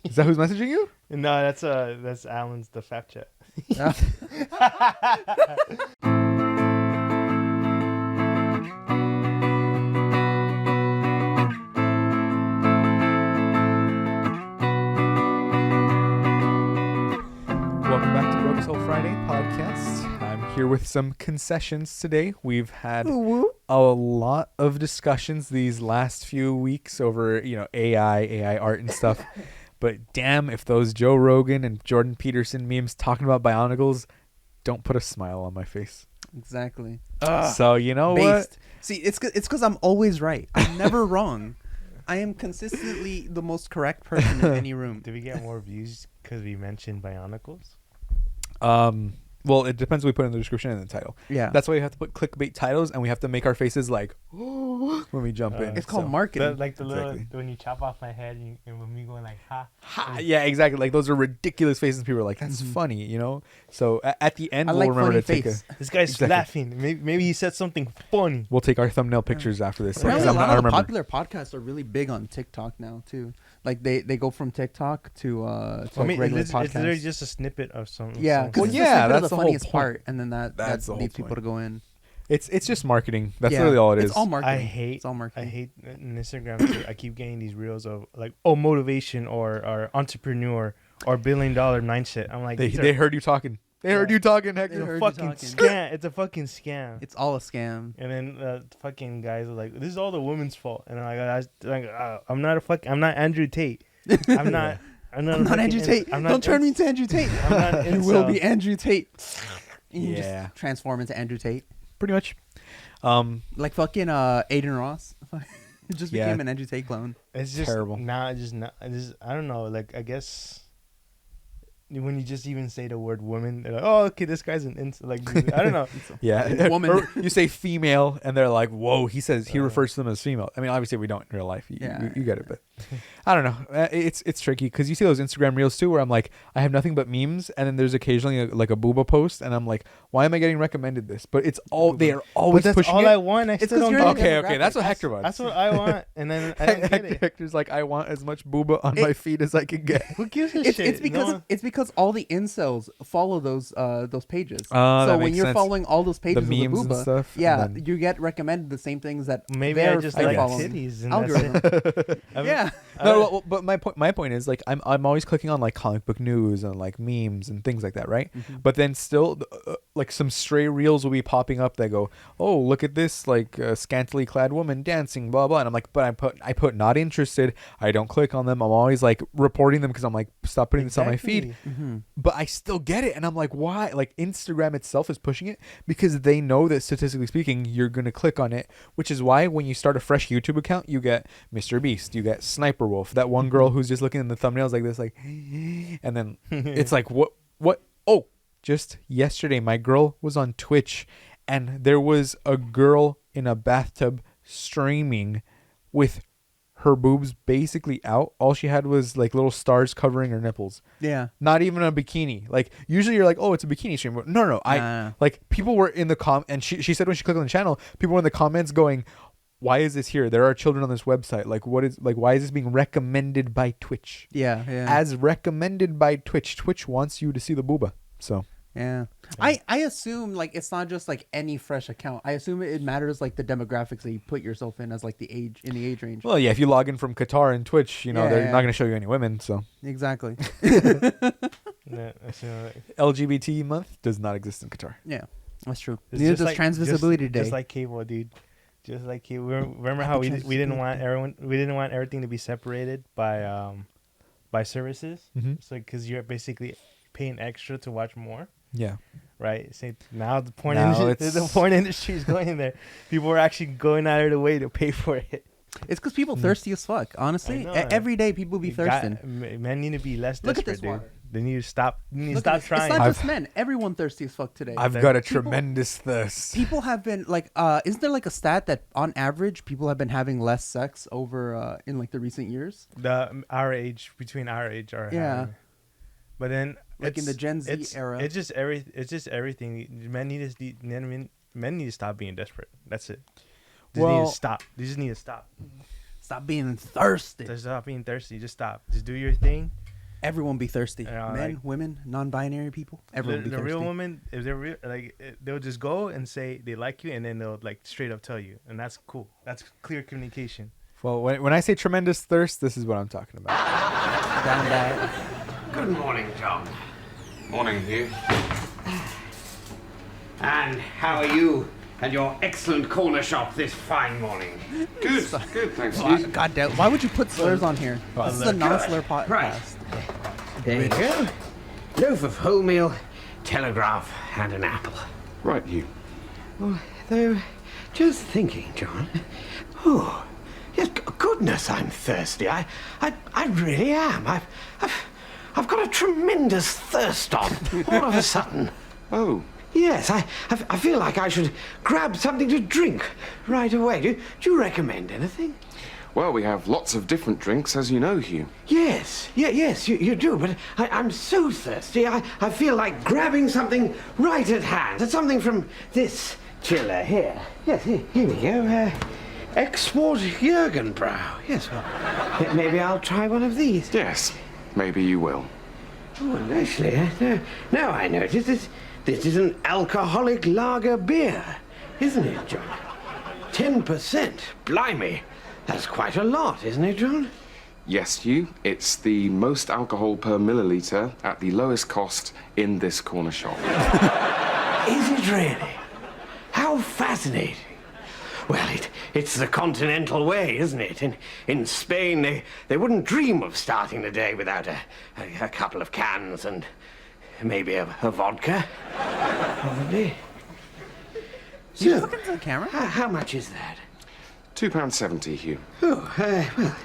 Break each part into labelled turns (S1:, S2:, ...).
S1: Is that who's messaging you?
S2: No, that's Alan's the fact check.
S1: Welcome back to Broke Soul Friday podcast. I'm here with some concessions today. We've had a lot of discussions these last few weeks over, AI art and stuff. But damn, if those Joe Rogan and Jordan Peterson memes talking about Bionicles don't put a smile on my face.
S3: Exactly.
S1: So you know what?
S3: See, it's because I'm always right. I'm never wrong. I am consistently the most correct person in any room.
S2: Did we get more views because we mentioned Bionicles?
S1: Well, it depends what we put in the description and the title.
S3: Yeah.
S1: That's why we have to put clickbait titles, and we have to make our faces like when we jump in.
S3: It's called marketing.
S2: Like the little
S1: Exactly.
S2: when you chop off my head and when me going like ha.
S1: Ha, yeah, exactly. Like those are ridiculous faces. People are like, "That's funny," So at the end,
S3: I
S1: we'll
S3: like
S1: remember
S3: funny
S1: to take
S3: face.
S2: This guy's
S1: Exactly.
S2: laughing. Maybe he said something funny.
S1: We'll take our thumbnail pictures after this.
S3: Apparently,
S1: because
S3: a
S1: I'm
S3: lot
S1: not- I
S3: of the
S1: remember.
S3: popular podcasts are really big on TikTok now too. Like they go from TikTok to regular
S2: It's
S3: podcasts.
S2: literally just a snippet of something.
S3: Yeah, because
S1: Well, yeah,
S3: that's
S1: that's
S3: the
S1: the whole
S3: funniest
S1: point.
S3: part, and then that
S1: That's the whole
S3: leads people
S1: point.
S3: to go in.
S1: It's just marketing. That's
S3: Yeah,
S1: literally all it is.
S3: It's all marketing.
S2: It's all
S3: marketing.
S2: I hate in Instagram. Too, I keep getting these reels of like, motivation or entrepreneur or $1 billion mindset. I'm like,
S1: They heard you talking. They heard you talking, Hector.
S3: They heard you
S2: fucking
S3: talking.
S2: scam. It's a fucking scam.
S3: It's all a scam.
S2: And then fucking guys are like, this is all the woman's fault. And I'm like, I'm not Andrew Tate. I'm not
S3: Andrew Tate. Don't turn me into Andrew Tate.
S2: I'm not
S3: You will
S2: incel.
S3: be Andrew Tate. You
S1: Yeah.
S3: just transform into Andrew Tate.
S1: Pretty much.
S3: Like fucking Aiden Ross. It just
S1: Yeah.
S3: became an Andrew Tate clone.
S2: It's just
S1: Terrible.
S2: I don't know. Like, I guess when you just even say the word woman, they're like, oh, okay, this guy's an incel. Like, I don't know.
S1: Yeah.
S3: Woman.
S1: Or you say female, and they're like, whoa, he refers to them as female. I mean, obviously we don't in real life. You get it, but I don't know. It's tricky because you see those Instagram reels too where I'm like, I have nothing but memes, and then there's occasionally a booba post, and I'm like, why am I getting recommended this? But it's all, they are always
S2: But that's
S1: pushing
S2: all
S1: it.
S2: I want. I
S3: It's
S2: still
S3: 'cause
S2: don't
S3: you're
S2: know.
S3: in the
S1: Okay, that's what
S3: demographic.
S1: Hector wants.
S2: That's what I want. And then I don't get it.
S1: Hector's like, I want as much booba on my feed as I can get.
S2: Who gives a
S3: It's
S2: shit?
S3: because all the incels follow those pages.
S1: That
S3: So when
S1: makes
S3: you're
S1: sense.
S3: following all those pages
S1: The
S3: of
S1: memes
S3: the
S1: and
S3: booba,
S1: stuff,
S3: yeah,
S1: and then-
S3: you get recommended the same things that
S2: Maybe I
S3: they're
S2: just
S3: they're
S2: like
S3: following.
S2: titties. And
S3: Algorithm.
S2: That's it. I mean,
S3: Yeah.
S1: No, but my point is like I'm always clicking on like comic book news and like memes and things like that, right? But then still like some stray reels will be popping up that go, oh, look at this like scantily clad woman dancing, blah blah, and I'm like, but I put not interested. I don't click on them. I'm always like reporting them because I'm like, stop putting this on my feed. But I still get it, and I'm like, why? Like Instagram itself is pushing it because they know that statistically speaking, you're gonna click on it, which is why when you start a fresh YouTube account, you get Mr. Beast, you get Sniper Wolf, that one girl who's just looking in the thumbnails like this, like, and then it's like, what? Oh, just yesterday, my girl was on Twitch, and there was a girl in a bathtub streaming with her boobs basically out. All she had was like little stars covering her nipples.
S3: Yeah.
S1: Not even a bikini. Like usually you're like, oh, it's a bikini stream. But no.
S3: Nah.
S1: Like people were in the and she said when she clicked on the channel, people were in the comments going, why is this here? There are children on this website. Like why is this being recommended by Twitch?
S3: Yeah.
S1: As recommended by Twitch. Twitch wants you to see the booba. So
S3: Yeah. I assume like it's not just like any fresh account. I assume it matters like the demographics that you put yourself in as like the age range.
S1: well, yeah, if you log in from Qatar and Twitch, they're not going to show you any women. So
S3: Exactly.
S2: Yeah, that's,
S1: LGBT month does not exist in Qatar.
S3: Yeah. That's true.
S2: it's
S3: Neither
S2: just
S3: does
S2: like-
S3: trans visibility day.
S2: Just like cable, dude. Just like cable. Remember how we didn't want everything to be separated by services.
S1: Mm-hmm.
S2: So because you're basically paying extra to watch more.
S1: Yeah.
S2: Right. Say now the porn
S1: Now
S2: industry, the
S1: it's-
S2: porn industry is going there. People are actually going out of their way to pay for it.
S3: It's because people thirsty as fuck. Honestly,
S2: I know.
S3: every day people be thirsting.
S2: Men need to be less
S3: Look at
S2: desperate,
S3: this
S2: dude.
S3: water.
S2: They need to stop. You need to
S3: Look
S2: stop
S3: at this.
S2: trying.
S3: It's not just men. Everyone thirsty as fuck today.
S1: I've got a
S3: People-
S1: tremendous thirst.
S3: People have been like, isn't there like a stat that on average people have been having less sex over in like the recent years?
S2: Between our age are
S3: Yeah.
S2: having. But then
S3: Like in the Gen Z era.
S2: It's just everything. Men need to stop being desperate. That's it. They just need
S1: Well-
S2: to stop. They just need to stop.
S3: Stop being thirsty.
S2: Just stop being thirsty. Just stop. Just do your thing.
S3: Everyone be thirsty.
S2: Yeah,
S3: Men,
S2: like-
S3: women, non-binary people. Everyone
S2: The
S3: be thirsty.
S2: real woman, if they're real, like they'll just go and say they like you, and then they'll like straight up tell you, and that's cool. That's clear communication.
S1: Well, when I say tremendous thirst, this is what I'm talking about.
S3: Down that.
S4: Good morning, John.
S5: Morning, Hugh.
S4: And how are you and your excellent corner shop this fine morning?
S5: Good, good, thanks, Hugh.
S3: God damn. Why would you put slurs on here? This is a non-slur podcast.
S4: Right. There you go. Loaf of wholemeal, telegraph, and an apple.
S5: Right, Hugh.
S4: Well, though, just thinking, John. Oh, yes, goodness, I'm thirsty. I really am. I've got a tremendous thirst on all of a sudden.
S5: Oh,
S4: Yes, I feel like I should grab something to drink right away. Do you recommend anything?
S5: well, we have lots of different drinks, as you know, Hugh.
S4: Yes, you do, but I'm so thirsty, I feel like grabbing something right at hand. Something from this chiller here. Yes, here we go. Export Jürgenbrau. Yes, well, maybe I'll try one of these.
S5: Yes, maybe you will.
S4: Oh, and actually, now I notice this is an alcoholic lager beer, isn't it, John? 10%. Blimey. That's quite a lot, isn't it, John?
S5: Yes, Hugh, it's the most alcohol per milliliter at the lowest cost in this corner shop.
S4: Is it really? How fascinating. Well, it's the continental way, isn't it? In Spain, they wouldn't dream of starting the day without a couple of cans and maybe a vodka. Probably.
S3: You
S4: So,
S3: look into the camera?
S4: how much is that?
S5: £2.70, Hugh.
S4: Oh, well,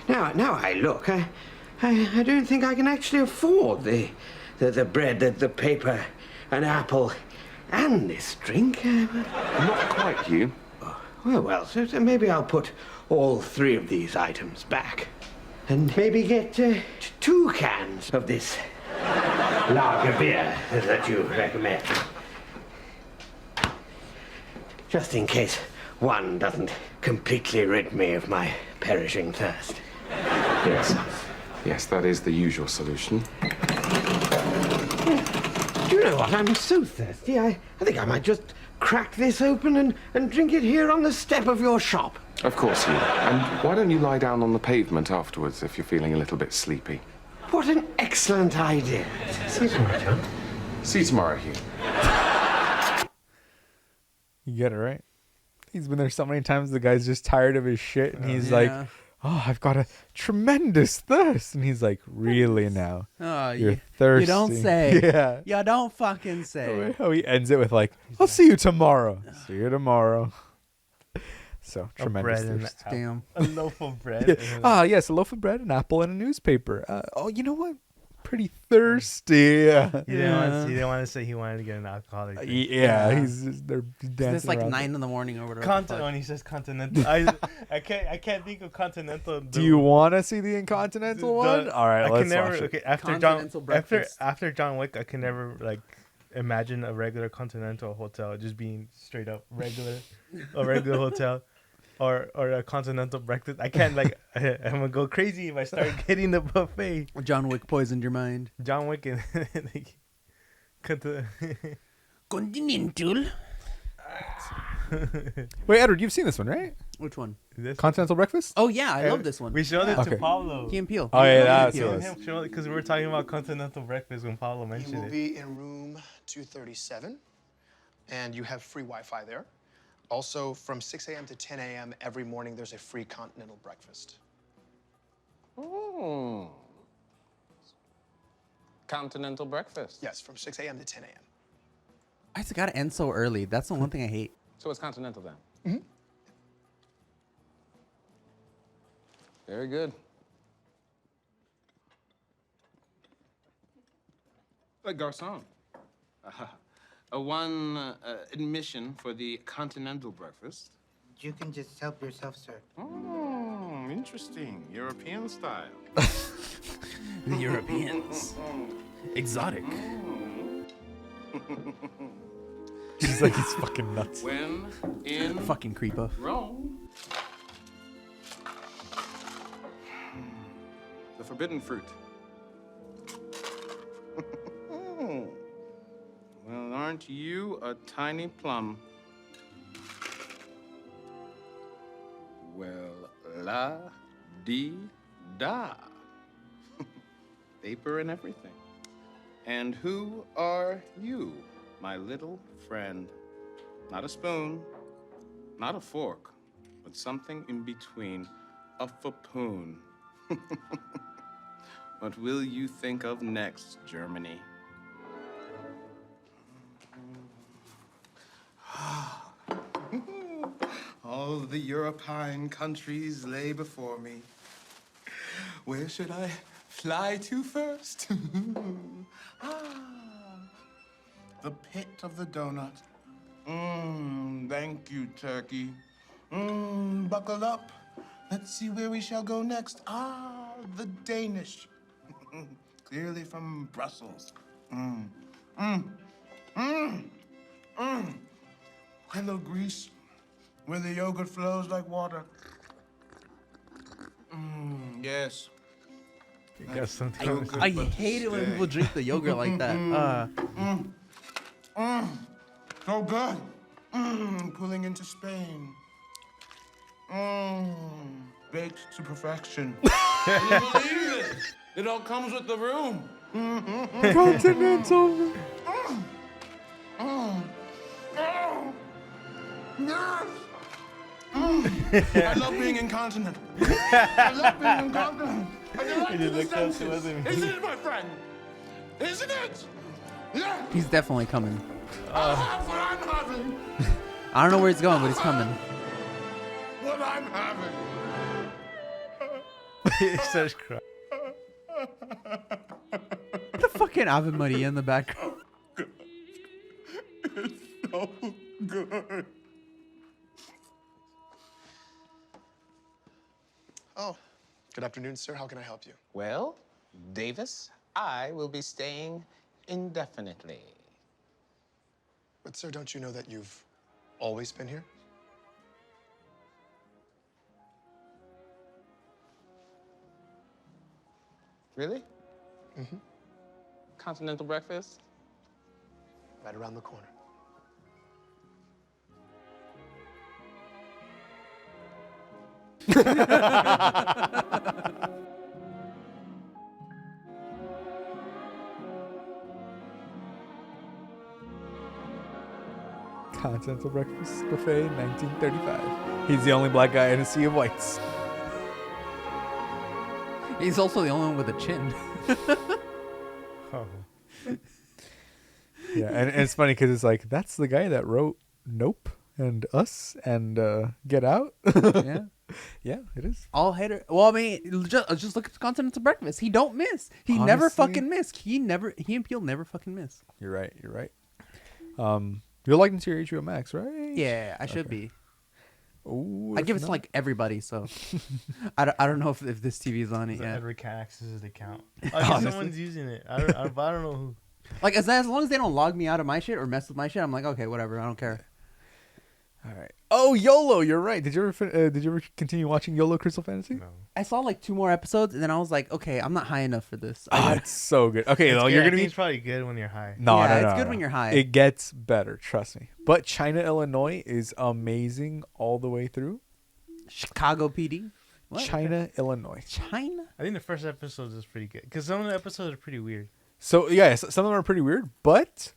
S4: now I look, I don't think I can actually afford the bread, the paper, an apple, and this drink.
S5: Not quite, Hugh.
S4: Well, so maybe I'll put all three of these items back. And maybe get 2 cans of this lager beer that you recommend. Just in case one doesn't completely rid me of my perishing thirst.
S5: Yes. Yes, that is the usual solution.
S4: Do you know what? I'm so thirsty, I think I might just crack this open and drink it here on the step of your shop.
S5: Of course, Hugh. And why don't you lie down on the pavement afterwards if you're feeling a little bit sleepy?
S4: What an excellent idea. See you tomorrow, John.
S5: See you tomorrow, Hugh.
S1: You get it right. He's been there so many times. The guy's just tired of his shit, and he's like,
S3: Yeah.
S1: "Oh, I've got a tremendous thirst," and he's like, "Really now?
S3: Oh,
S1: You're thirsty."
S3: You don't say.
S1: Yeah.
S3: You don't fucking say.
S1: How he ends it with like, "I'll see you tomorrow." See you tomorrow. So tremendous
S2: bread and
S1: thirst.
S2: apple.
S3: Damn.
S2: A loaf of bread.
S1: Ah, yes, a loaf of bread, an apple, and a newspaper. Oh, you know what? Pretty thirsty.
S2: He didn't want to say he wanted to get an alcoholic drink.
S1: Yeah,
S3: Yeah.
S1: they're dancing.
S3: It's like
S1: around
S3: 9 in the morning or whatever.
S2: When he says continental, I can't think of continental.
S1: Do you want to see the Incontinental one? All right,
S2: I
S1: let's
S2: can never.
S1: watch it.
S2: Okay, after
S3: Continental breakfast.
S2: after John Wick, I can never like imagine a regular continental hotel just being straight up a regular hotel. Or a continental breakfast. I can't like. I'm gonna go crazy if I start getting the buffet.
S3: John Wick poisoned your mind.
S2: John Wick and like,
S3: Continental.
S1: Wait, Edward, you've seen this one, right?
S3: Which one?
S2: this.
S1: Continental Breakfast?
S3: Oh yeah, I love this one.
S2: We showed it
S1: Okay.
S2: to Pablo.
S3: Key and Peele.
S1: Oh, yeah,
S3: Key and
S1: that's
S3: Peele.
S1: what it was.
S2: Because we were talking about continental breakfast when Pablo
S6: You
S2: mentioned
S6: will
S2: it.
S6: be in room 237, and you have free Wi-Fi there. Also, from 6 a.m. to 10 a.m. every morning, there's a free continental breakfast.
S7: Oh. Continental breakfast.
S6: Yes, from 6 a.m. to 10 a.m.
S3: I just gotta end so early. That's the one thing I hate.
S7: So it's continental then? Very good. Garçon. One admission for the continental breakfast.
S8: You can just help yourself, sir.
S7: Oh, interesting. European style.
S3: The Europeans. Exotic.
S1: He's like, he's fucking nuts.
S7: When in
S3: Fucking creepo.
S7: Rome. the forbidden fruit. Well, aren't you a tiny plum? Well, la-dee-da. Paper and everything. And who are you, my little friend? Not a spoon, not a fork, but something in between. A fapoon. What will you think of next, Germany? All the European countries lay before me. Where should I fly to first? The pit of the donut. Thank you, Turkey. Buckle up. Let's see where we shall go next. The Danish. Clearly from Brussels. Hello, Greece, where the yogurt flows like water. Yes.
S2: You got something on
S3: I hate it when people drink the yogurt like that.
S7: So good. Pulling into Spain. Baked to perfection. Can you believe it? It all comes with the room.
S1: Continental.
S7: Yes. I love being incontinent. I love being incontinent. I delight to the senses. Isn't it, my friend? Isn't it? Yeah.
S3: He's definitely coming.
S7: I'll have what I'm having.
S3: I don't know where he's going, but he's coming.
S7: What I'm having.
S2: He starts crying.
S3: The fucking Ave Maria in the background.
S7: It's so good.
S6: Oh, good afternoon, sir. How can I help you?
S7: Well, Davis, I will be staying indefinitely.
S6: But, sir, don't you know that you've always been here?
S7: Really? Mm-hmm. Continental breakfast?
S6: Right around the corner.
S1: Continental Breakfast Buffet, 1935. He's the only black guy in a sea of whites.
S3: He's also the only one with a chin.
S2: Oh.
S1: Yeah, and it's funny because it's like, that's the guy that wrote Nope and Us and Get Out.
S3: Yeah.
S1: Yeah, it is.
S3: All hater. Well, I mean, just look at the Continental Breakfast. He don't miss. He never
S1: Honestly-
S3: fucking miss. He and Peel never fucking miss.
S1: You're right. You're right. You're liking to your HBO Max, right?
S3: Yeah, I should be.
S1: Ooh,
S3: I
S1: if
S3: give it to
S1: not-
S3: like everybody, so I don't know if this TV is on it
S2: So
S3: yet.
S2: Edward can't access his account. Someone's using it. I don't know who.
S3: Like as long as they don't log me out of my shit or mess with my shit, I'm like, okay, whatever, I don't care.
S1: All right. Oh, YOLO. You're right. Did you ever continue watching YOLO Crystal Fantasy?
S2: No.
S3: I saw like 2 more episodes, and then I was like, okay, I'm not high enough for this.
S1: Oh, it's so good. Okay,
S2: It's
S1: well,
S2: good.
S1: you're
S2: I
S1: gonna
S2: think
S1: be.
S2: it's probably good when you're high.
S1: No,
S3: Yeah,
S1: no,
S3: it's
S1: no,
S3: good
S1: no.
S3: when you're high.
S1: It gets better. Trust me. But China, Illinois is amazing all the way through.
S3: Chicago PD. What?
S1: China, Illinois.
S3: China.
S2: I think the first episode is pretty good because some of the episodes are pretty weird.
S1: So yeah, some of them are pretty weird, but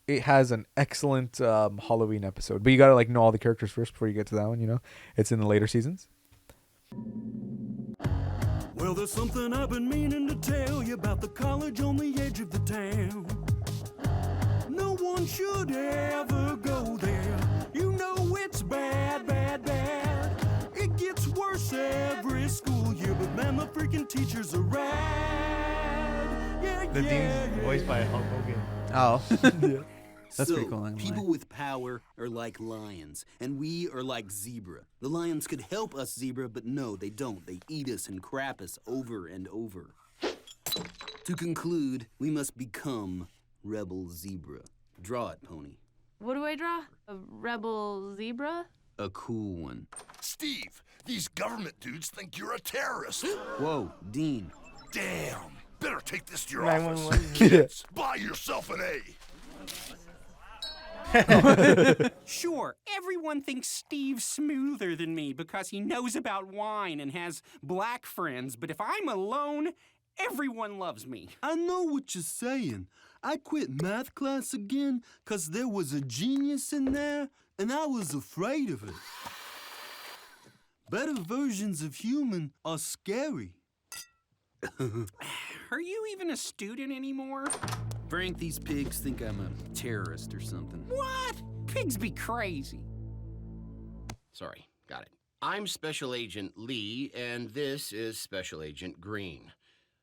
S1: it has an excellent Halloween episode. But you gotta like know all the characters first before you get to that one. You know, it's in the later seasons.
S9: Well, there's something I've been meaning to tell you about the college on the edge of the town. No one should ever go there. You know it's bad, bad, bad. It gets worse every school year, but man, the freaking teachers are rad. Yeah,
S2: The dean's voiced by Hulk Hogan.
S3: Oh. That's
S9: so,
S3: pretty cool. I'm
S9: people
S3: like-
S9: with power are like lions, and we are like zebra. The lions could help us, zebra, but no, they don't. They eat us and crap us over and over. To conclude, we must become rebel zebra. Draw it, Pony.
S10: What do I draw? A rebel zebra?
S9: A cool one.
S11: Steve,
S10: These government dudes think you're a terrorist.
S9: Whoa, Dean.
S10: Damn. Better take this to your
S2: 911.
S10: office. Kids, buy yourself an A.
S11: Sure, everyone thinks Steve's smoother than me because he knows about wine and has black friends, but if I'm alone, everyone loves me.
S9: I know what you're saying. I quit math class again because there was a genius in there, and I was afraid of it. Better versions of human are scary.
S11: Are you even a student anymore?
S9: Frank, these pigs think I'm a terrorist or something.
S11: What? Pigs be crazy.
S12: Sorry, got it. I'm Special Agent Lee, and this is Special Agent Green.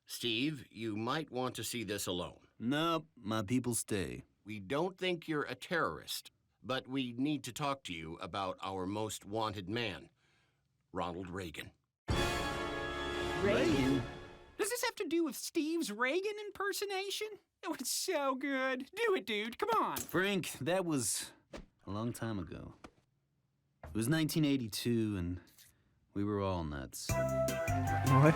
S12: Steve, you might want to see this alone.
S9: Nope, my people stay.
S12: We don't think you're a terrorist, but we need to talk to you about our most wanted man, Ronald Reagan.
S11: Reagan? Does this have to do with Steve's Reagan impersonation? Oh, it's so good. Do it, dude. Come on.
S9: Frank, that was a long time ago. It was 1982, and we were all nuts.
S1: What?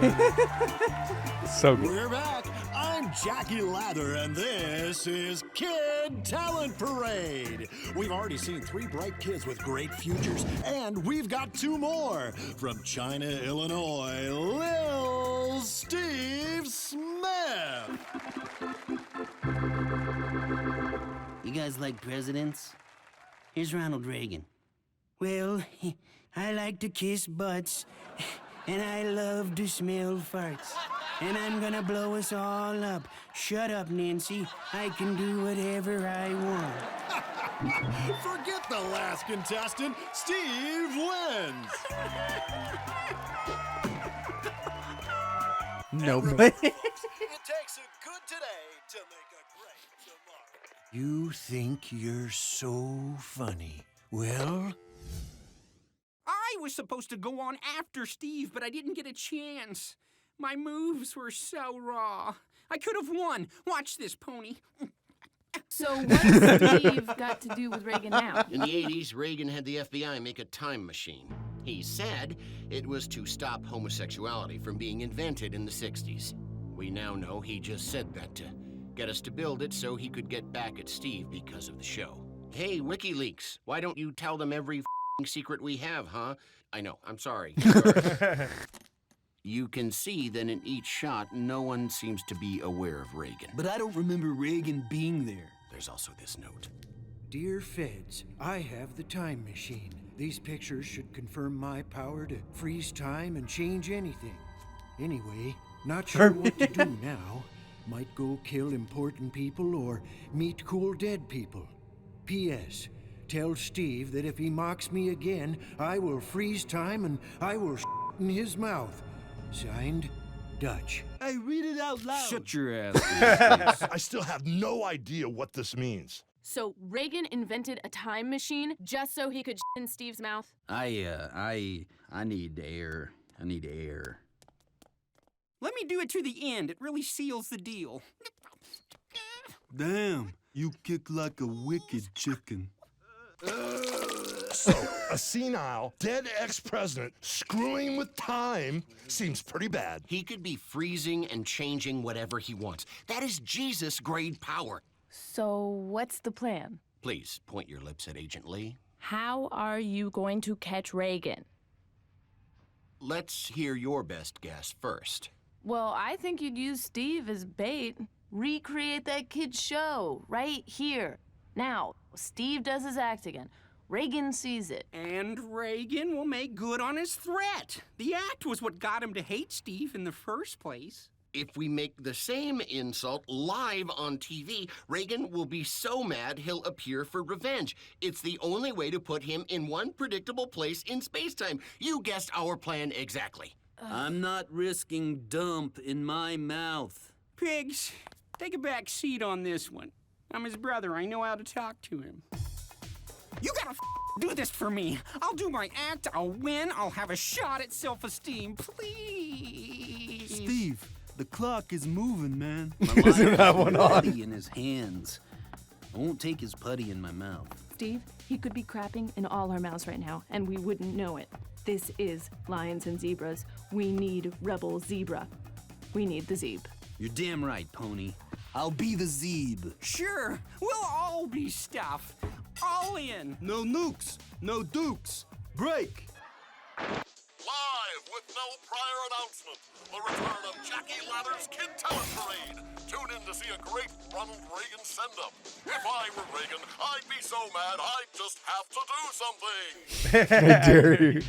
S1: So good.
S13: We're back. I'm Jackie Lather, and this is Kid Talent Parade. We've already seen 3 bright kids with great futures, and we've got 2 more. From China, Illinois, Lil Steve Smith.
S14: You guys like presidents? Here's Ronald Reagan. Well, I like to kiss butts, and I love to smell farts. And I'm gonna blow us all up. Shut up, Nancy. I can do whatever I want.
S13: Forget the last contestant. Steve wins.
S1: Nobody.
S13: It takes a good today to make a great tomorrow.
S15: You think you're so funny. Well,
S11: I was supposed to go on after Steve, but I didn't get a chance. My moves were so raw. I could have won. Watch this, pony.
S16: So what's Steve got to do with Reagan now?
S12: In the 80s, Reagan had the FBI make a time machine. He said it was to stop homosexuality from being invented in the 60s. We now know he just said that to get us to build it so he could get back at Steve because of the show. Hey, WikiLeaks, why don't you tell them every secret we have, huh? I know, I'm sorry. You can see that in each shot, no one seems to be aware of Reagan.
S9: But I don't remember Reagan being there.
S12: There's also this note.
S15: dear feds, I have the time machine. These pictures should confirm my power to freeze time and change anything. Anyway, not sure what to do now. Might go kill important people or meet cool dead people. P.S. Tell Steve that if he mocks me again, I will freeze time and I will in his mouth. Signed, Dutch.
S9: Hey, read it out loud.
S10: Shut your ass. I still have no idea what this means.
S16: So Reagan invented a time machine just so he could in Steve's mouth?
S9: I need air. I need air.
S11: Let me do it to the end. It really seals the deal.
S9: Damn, you kick like a wicked chicken.
S10: So, a senile, dead ex-president screwing with time seems pretty bad.
S12: He could be freezing and changing whatever he wants. That is Jesus-grade power.
S16: So what's the plan?
S12: Please, point your lips at Agent Lee.
S16: How are you going to catch Reagan?
S12: Let's hear your best guess first.
S16: Well, I think you'd use Steve as bait. Recreate that kid's show right here. Now, Steve does his act again. Reagan sees it.
S11: And Reagan will make good on his threat. The act was what got him to hate Steve in the first place.
S12: If we make the same insult live on TV, Reagan will be so mad he'll appear for revenge. It's the only way to put him in one predictable place in space-time. You guessed our plan exactly.
S9: I'm not risking dump in my mouth.
S11: Pigs, take a back seat on this one. I'm his brother. I know how to talk to him. You gotta do this for me. I'll do my act. I'll win. I'll have a shot at self-esteem. Please.
S9: Steve, the clock is moving, man.
S1: Isn't that one on?
S9: Putty in his hands. I won't take his putty in my mouth.
S16: Steve, he could be crapping in all our mouths right now, and we wouldn't know it. This is Lions and Zebras. We need Rebel Zebra. We need the Zeb.
S17: You're damn right, Pony. I'll be the Zeb.
S11: Sure, we'll all be stuff. All in.
S17: No nukes, no dukes. Break.
S18: Live with no prior announcement, the return of Jackie Lather's Kid Talent Parade. Tune in to see a great Ronald Reagan send-up. If I were Reagan, I'd be so mad I'd just have to do something.
S1: I dare you.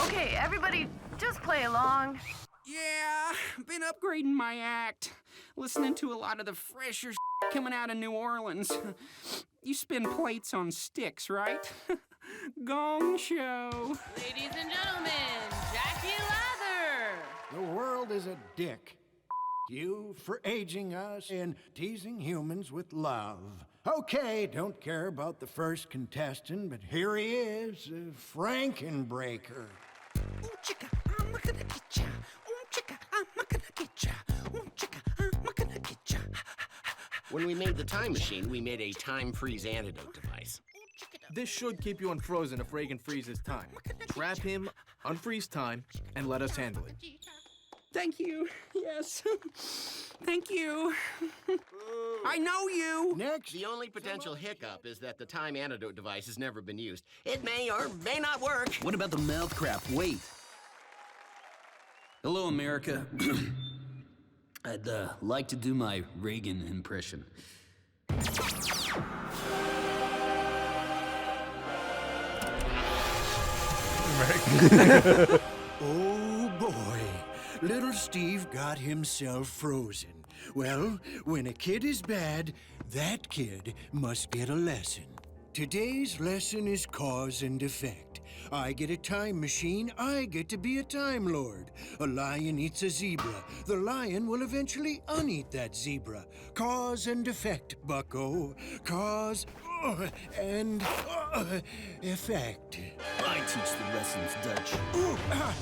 S16: Okay, everybody, just play along.
S11: Yeah, been upgrading my act. Listening to a lot of the fresher coming out of New Orleans. You spin plates on sticks, right? Gong show.
S16: Ladies and gentlemen, Jackie Lather.
S15: The world is a dick. You for aging us and teasing humans with love. Okay, don't care about the first contestant, but here he is, Frankenbreaker.
S11: Ooh, chicka, I'm gonna get ya. Ooh, chicka, I'm gonna get ya. Ooh, chicka, I'm gonna get ya.
S12: When we made the time machine, we made a time freeze antidote device.
S19: This should keep you unfrozen if Reagan freezes time. Trap him, unfreeze time, and let us handle it.
S11: Thank you. Yes. Thank you. I know you.
S15: Next.
S12: The only potential hiccup is that the time antidote device has never been used. It may or may not work.
S17: What about the mouth crap? Wait. Hello, America. I'd like to do my Reagan impression.
S15: Oh boy, little Steve got himself frozen. Well, when a kid is bad, that kid must get a lesson. Today's lesson is cause and effect. I get a time machine, I get to be a Time Lord. A lion eats a zebra. The lion will eventually uneat that zebra. Cause and effect, bucko. Cause and effect.
S17: I teach the lessons, Dutch.
S15: Ooh, ah,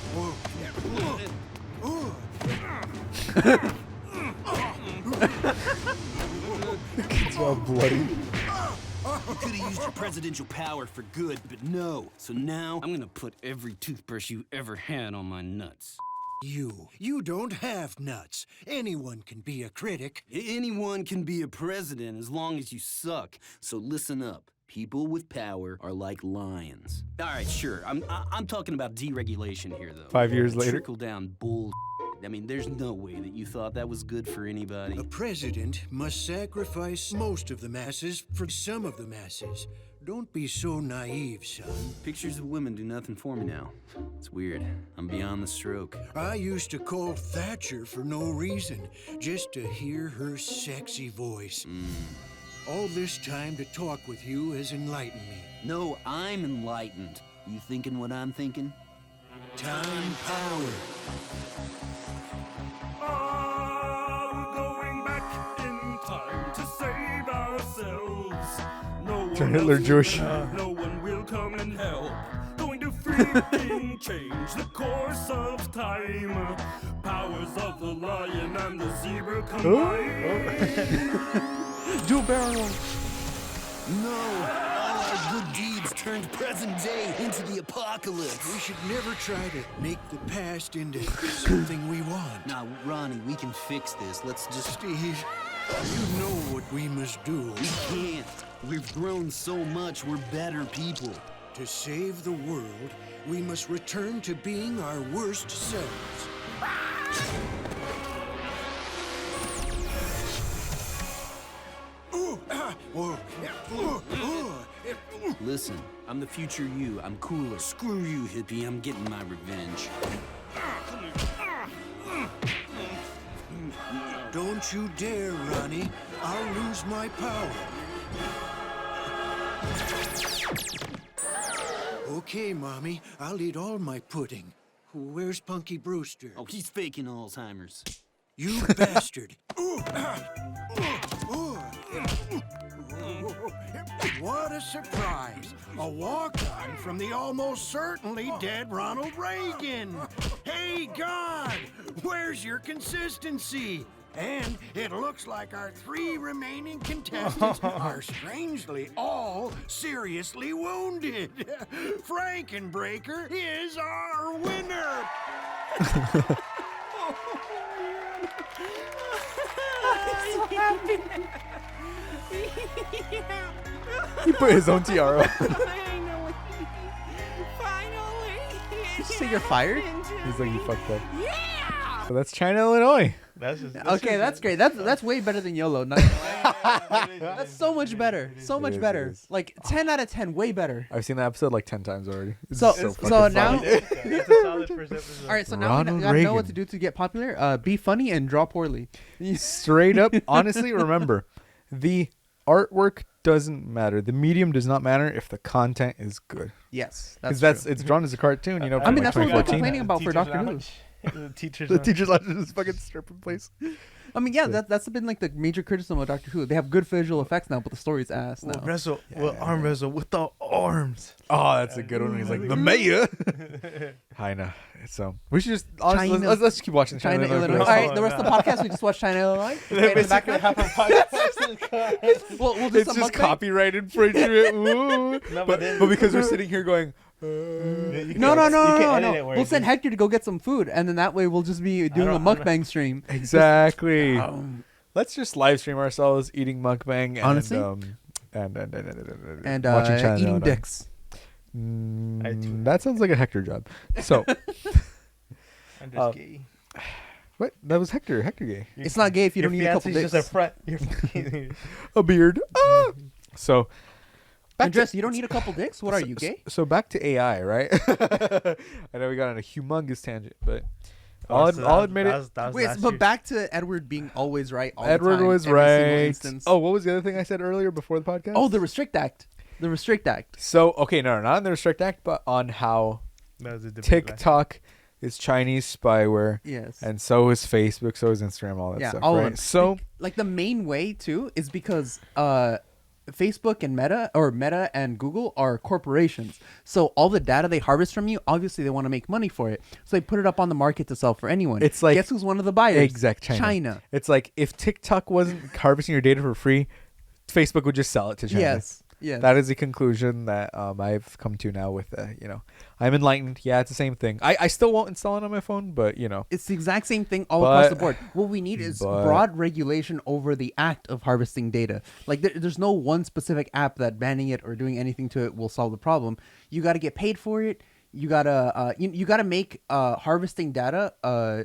S1: It's all bloody.
S17: You could have used your presidential power for good, but no. So now, I'm gonna put every toothbrush you ever had on my nuts.
S15: You don't have nuts. Anyone can be a critic.
S17: Anyone can be a president as long as you suck. So listen up. People with power are like lions. All right, sure. I'm talking about deregulation here, though.
S1: 5 years later.
S17: Trickle down bull. I mean, there's no way that you thought that was good for anybody.
S15: A president must sacrifice most of the masses for some of the masses. Don't be so naive, son.
S17: Pictures of women do nothing for me now. It's weird. I'm beyond the stroke.
S15: I used to call Thatcher for no reason, just to hear her sexy voice. All this time to talk with you has enlightened me.
S17: No, I'm enlightened. You thinking what I'm thinking?
S15: Time power.
S9: I'm going back in time to save ourselves. No one
S1: Turn Hitler
S9: else
S1: Jewish.
S9: No one will come and help. Going to freaking change the course of time. Powers of the lion and the zebra combine.
S1: Do barrel.
S17: No, all our good deeds turned present day into the apocalypse.
S15: We should never try to make the past into something we want.
S17: Now, Ronnie, we can fix this. Let's just...
S15: Steve, you know what we must do.
S17: We can't. We've grown so much, we're better people.
S15: To save the world, we must return to being our worst selves.
S17: Listen, I'm the future you. I'm cooler. Screw you, hippie. I'm getting my revenge.
S15: Don't you dare, Ronnie. I'll lose my power. Okay, Mommy. I'll eat all my pudding. Where's Punky Brewster?
S17: Oh, he's faking Alzheimer's.
S15: You bastard. What a surprise. A walk-on from the almost certainly dead Ronald Reagan. Hey, God, where's your consistency? And it looks like our 3 remaining contestants are strangely all seriously wounded. Frankenbreaker is our winner.
S16: I'm so happy.
S1: He put his own tiara.
S16: Finally.
S3: Did you say you're fired?
S1: He's like, you fucked up. Yeah. So that's China, Illinois.
S3: Okay, that's great. That's way better than YOLO. Not that's so much better. So much better. Like 10 out of 10, way better.
S1: I've seen that episode like 10 times already. It's
S3: So
S1: fucking
S3: now,
S1: funny.
S2: It's a solid first episode.
S3: all right. So now
S1: Ronald
S3: we gotta know what
S1: Reagan.
S3: to do to get popular. Be funny and draw poorly.
S1: Straight up, honestly, remember, the artwork doesn't matter. The medium does not matter if the content is good.
S3: Yes,
S1: because
S3: that's true.
S1: it's drawn as a cartoon. You know,
S3: I
S1: from
S3: mean,
S1: like
S3: that's what we're
S1: 2014.
S3: complaining about for Doctor Who.
S2: The teachers.
S1: The teachers lounge is fucking stripping place.
S3: I mean, yeah, that's been like the major criticism of Doctor Who. They have good visual effects now, but the story's ass now.
S2: Arm wrestle with the arms.
S1: Oh, that's a good one. He's like the mayor. I know. So we should just honestly
S3: China-
S1: let's just keep watching
S3: China,
S1: Illinois.
S3: Illinois. All right, the rest of the podcast we just watch China, Illinois. Okay, in the background. we'll do
S1: It's
S3: some
S1: just
S3: mukbang.
S1: copyright infringement. Ooh.
S2: No,
S1: but
S2: then-
S1: because we're sitting here going.
S3: No. We'll send Hector to go get some food, and then that way we'll just be doing a mukbang stream.
S1: Exactly. Let's just live stream ourselves eating mukbang. And,
S3: Honestly?
S1: and
S3: And
S1: watching China
S3: eating
S1: Illinois.
S3: dicks.
S1: That sounds like a Hector job. So.
S2: I'm just gay.
S1: What? That was Hector. Hector gay.
S3: It's not gay if you don't need a couple dicks.
S2: Just a front.
S1: A beard. Ah! So.
S3: Andres, you don't need a couple dicks? What are you, gay?
S1: So back to AI, right? I know we got on a humongous tangent, but
S2: Oh,
S1: I'll admit it.
S3: Wait, but back to Edward being always right all
S1: Edward
S3: the time.
S1: was
S3: every single
S1: right.
S3: instance.
S1: Oh, what was the other thing I said earlier before the podcast?
S3: Oh, the Restrict Act. The Restrict Act.
S1: So, okay, no, not on the Restrict Act, but on how
S2: That was a debate
S1: TikTok is Chinese spyware.
S3: Yes.
S1: And so is Facebook, so is Instagram, all that
S3: Yeah,
S1: stuff,
S3: all of
S1: right?
S3: them.
S1: So,
S3: like the main way too is because Facebook and Meta and Google are corporations. So all the data they harvest from you, obviously they want to make money for it. So they put it up on the market to sell for anyone.
S1: it's like
S3: guess who's one of the buyers?
S1: Exact China. It's like if TikTok wasn't harvesting your data for free, Facebook would just sell it to China.
S3: Yes. Yes.
S1: That is the conclusion that I've come to now with, I'm enlightened. Yeah, it's the same thing. I still won't install it on my phone, but,
S3: It's the exact same thing all across the board. What we need is broad regulation over the act of harvesting data. Like there's no one specific app that banning it or doing anything to it will solve the problem. You got to get paid for it. You gotta you gotta make harvesting data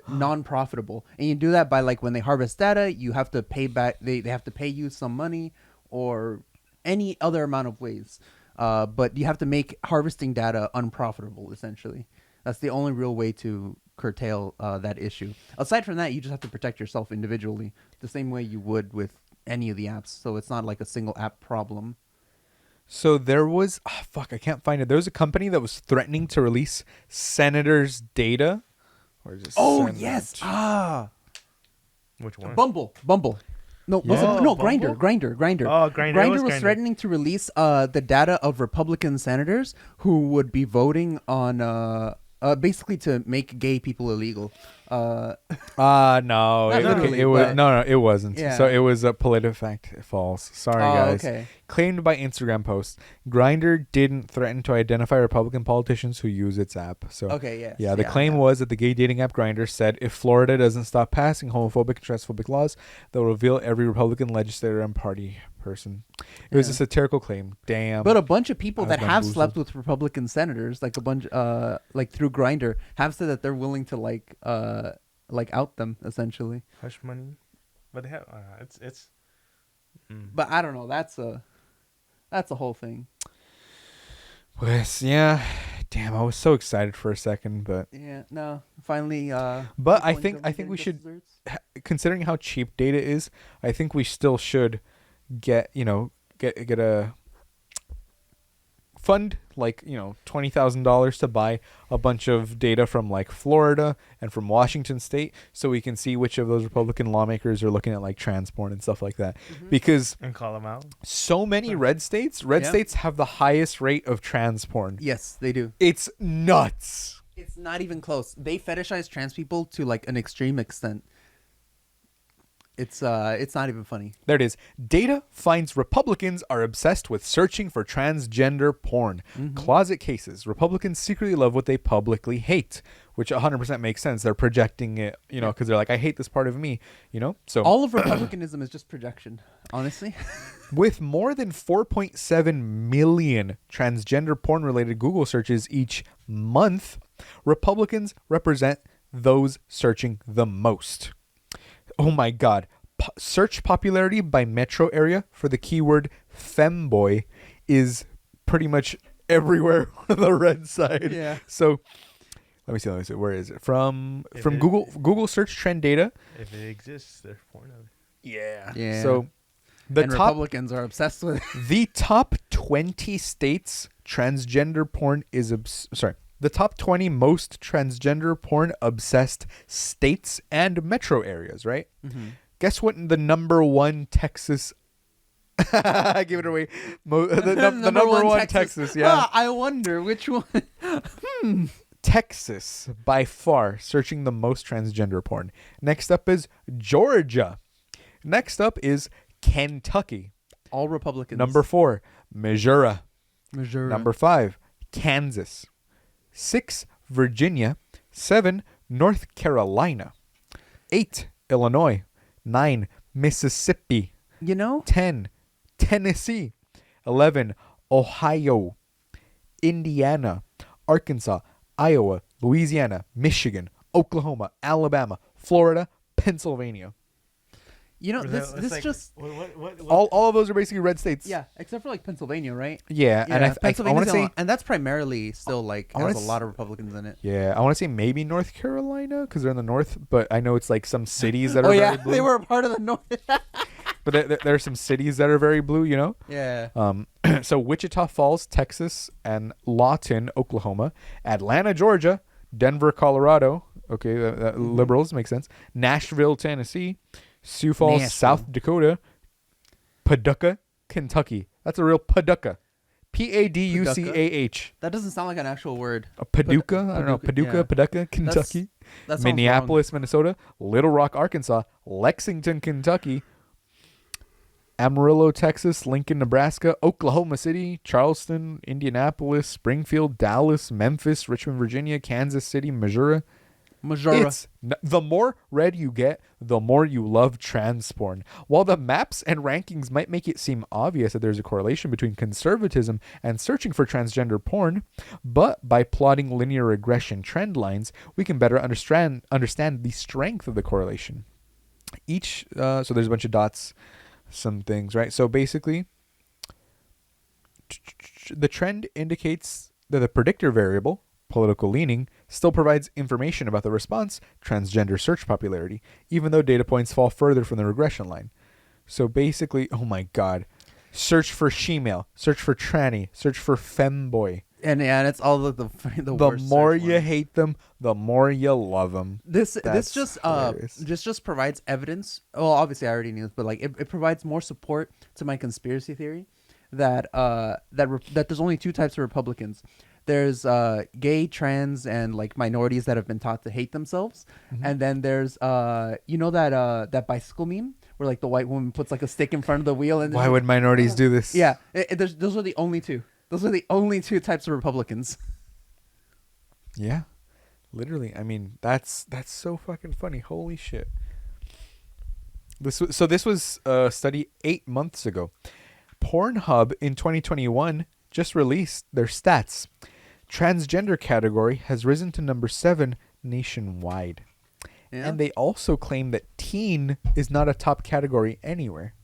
S3: non-profitable, and you do that by like when they harvest data, you have to pay back. They have to pay you some money or any other amount of ways. But you have to make harvesting data unprofitable, essentially. That's the only real way to curtail that issue. Aside from that, you just have to protect yourself individually, the same way you would with any of the apps. So it's not like a single app problem.
S1: So there was, I can't find it. There was a company that was threatening to release senators' data. Or just
S3: Yes.
S2: Which one?
S3: Bumble. No,
S2: Yeah.
S3: no,
S2: Bumble?
S3: Grinder.
S2: Oh, Grindr.
S3: Grindr was
S2: Grindr.
S3: threatening to release the data of Republican senators who would be voting on basically to make gay people illegal.
S1: No,
S3: Not literally,
S1: it was
S3: but-
S1: no, it wasn't.
S3: Yeah.
S1: So it was a PolitiFact false. Sorry,
S3: Oh,
S1: guys.
S3: okay.
S1: Claimed by Instagram post. Grindr didn't threaten to identify Republican politicians who use its app. So
S3: Okay, yes,
S1: yeah. The
S3: yeah,
S1: claim was that the gay dating app Grindr said if Florida doesn't stop passing homophobic and transphobic laws, they'll reveal every Republican legislator and party person. It was a
S3: Yeah.
S1: satirical claim. Damn.
S3: But a bunch of people
S1: I was
S3: that have
S1: bamboozled.
S3: slept with Republican senators, like a bunch, like through Grindr, have said that they're willing to like out them essentially.
S2: Hush money, but they have it's.
S3: But I don't know. That's a whole thing.
S1: Yes, yeah. Damn, I was so excited for a second, but
S3: Yeah. No. Finally.
S1: But I
S3: people
S1: think
S3: enjoy
S1: we
S3: their
S1: should,
S3: desserts.
S1: considering how cheap data is, I think we still should get a fund like $20,000 to buy a bunch of data from like Florida and from Washington State, so we can see which of those Republican lawmakers are looking at like trans porn and stuff like that. Because
S2: And call them out.
S1: so many red states have the highest rate of trans porn.
S3: Yes, they do.
S1: It's nuts.
S3: It's not even close. They fetishize trans people to like an extreme extent. It's not even funny.
S1: There it is. Data finds Republicans are obsessed with searching for transgender porn. Closet cases. Republicans secretly love what they publicly hate, which 100% makes sense. They're projecting it, because they're like, I hate this part of me, So
S3: all of republicanism is just projection, honestly.
S1: With more than 4.7 million transgender porn-related Google searches each month, Republicans represent those searching the most. Oh my God. Search popularity by metro area for the keyword femboy is pretty much everywhere on the red side.
S3: Yeah.
S1: So let me see. Where is it? From Google search trend data.
S2: If it exists, there's porn of it.
S3: Yeah.
S1: So
S3: Republicans are obsessed with it.
S1: The top 20 states transgender porn is the top 20 most transgender porn obsessed states and metro areas, right? Guess what the number one Texas I give it away. The number one Texas, yeah.
S3: I wonder which one.
S1: Texas, by far, searching the most transgender porn. Next up is Georgia. Next up is Kentucky.
S3: All Republicans.
S1: Number 4, Missouri.
S3: Missouri.
S1: Number 5, Kansas. 6, Virginia. 7, North Carolina. 8, Illinois. 9, Mississippi. 10, Tennessee. 11, Ohio. Indiana. Arkansas. Iowa. Louisiana. Michigan. Oklahoma. Alabama. Florida. Pennsylvania.
S3: This
S2: like,
S3: just
S2: what?
S1: All of those are basically red states.
S3: Yeah, except for like Pennsylvania, right?
S1: Yeah, and I want to say,
S3: and that's primarily still like has a lot of Republicans in it.
S1: Yeah, I want to say maybe North Carolina because they're in the north, but I know it's like some cities that are very blue.
S3: They were a part of the north.
S1: But there are some cities that are very blue,
S3: Yeah.
S1: So Wichita Falls, Texas, and Lawton, Oklahoma, Atlanta, Georgia, Denver, Colorado. Okay, liberals makes sense. Nashville, Tennessee. Sioux Falls, South Dakota, Paducah, Kentucky. That's a real Paducah. Paducah.
S3: That doesn't sound like an actual word.
S1: Paducah? I don't know. Paducah, yeah. Paducah, Kentucky.
S3: That
S1: Minneapolis, Minnesota. Little Rock, Arkansas. Lexington, Kentucky. Amarillo, Texas. Lincoln, Nebraska. Oklahoma City. Charleston, Indianapolis. Springfield, Dallas. Memphis. Richmond, Virginia. Kansas City, Missouri. The more red you get, the more you love trans porn. While the maps and rankings might make it seem obvious that there's a correlation between conservatism and searching for transgender porn, but by plotting linear regression trend lines, we can better understand the strength of the correlation. So there's a bunch of dots, some things, right? So basically, the trend indicates that the predictor variable, political leaning, still provides information about the response, transgender search popularity, even though data points fall further from the regression line. So basically, oh my God, search for shemale, search for tranny, search for femboy.
S3: And it's all the
S1: more you hate them, the more you love them.
S3: This just provides evidence. Well, obviously I already knew this, but like it provides more support to my conspiracy theory that there's only two types of Republicans. There's gay, trans, and like minorities that have been taught to hate themselves, and then there's that bicycle meme where like the white woman puts like a stick in front of the wheel. And
S1: why would minorities do this?
S3: Yeah, those are the only two. Those are the only two types of Republicans.
S1: Yeah, literally. I mean, that's so fucking funny. Holy shit. This was a study 8 months ago. Pornhub in 2021 just released their stats. Transgender category has risen to number 7 nationwide. Yeah. And they also claim that teen is not a top category anywhere.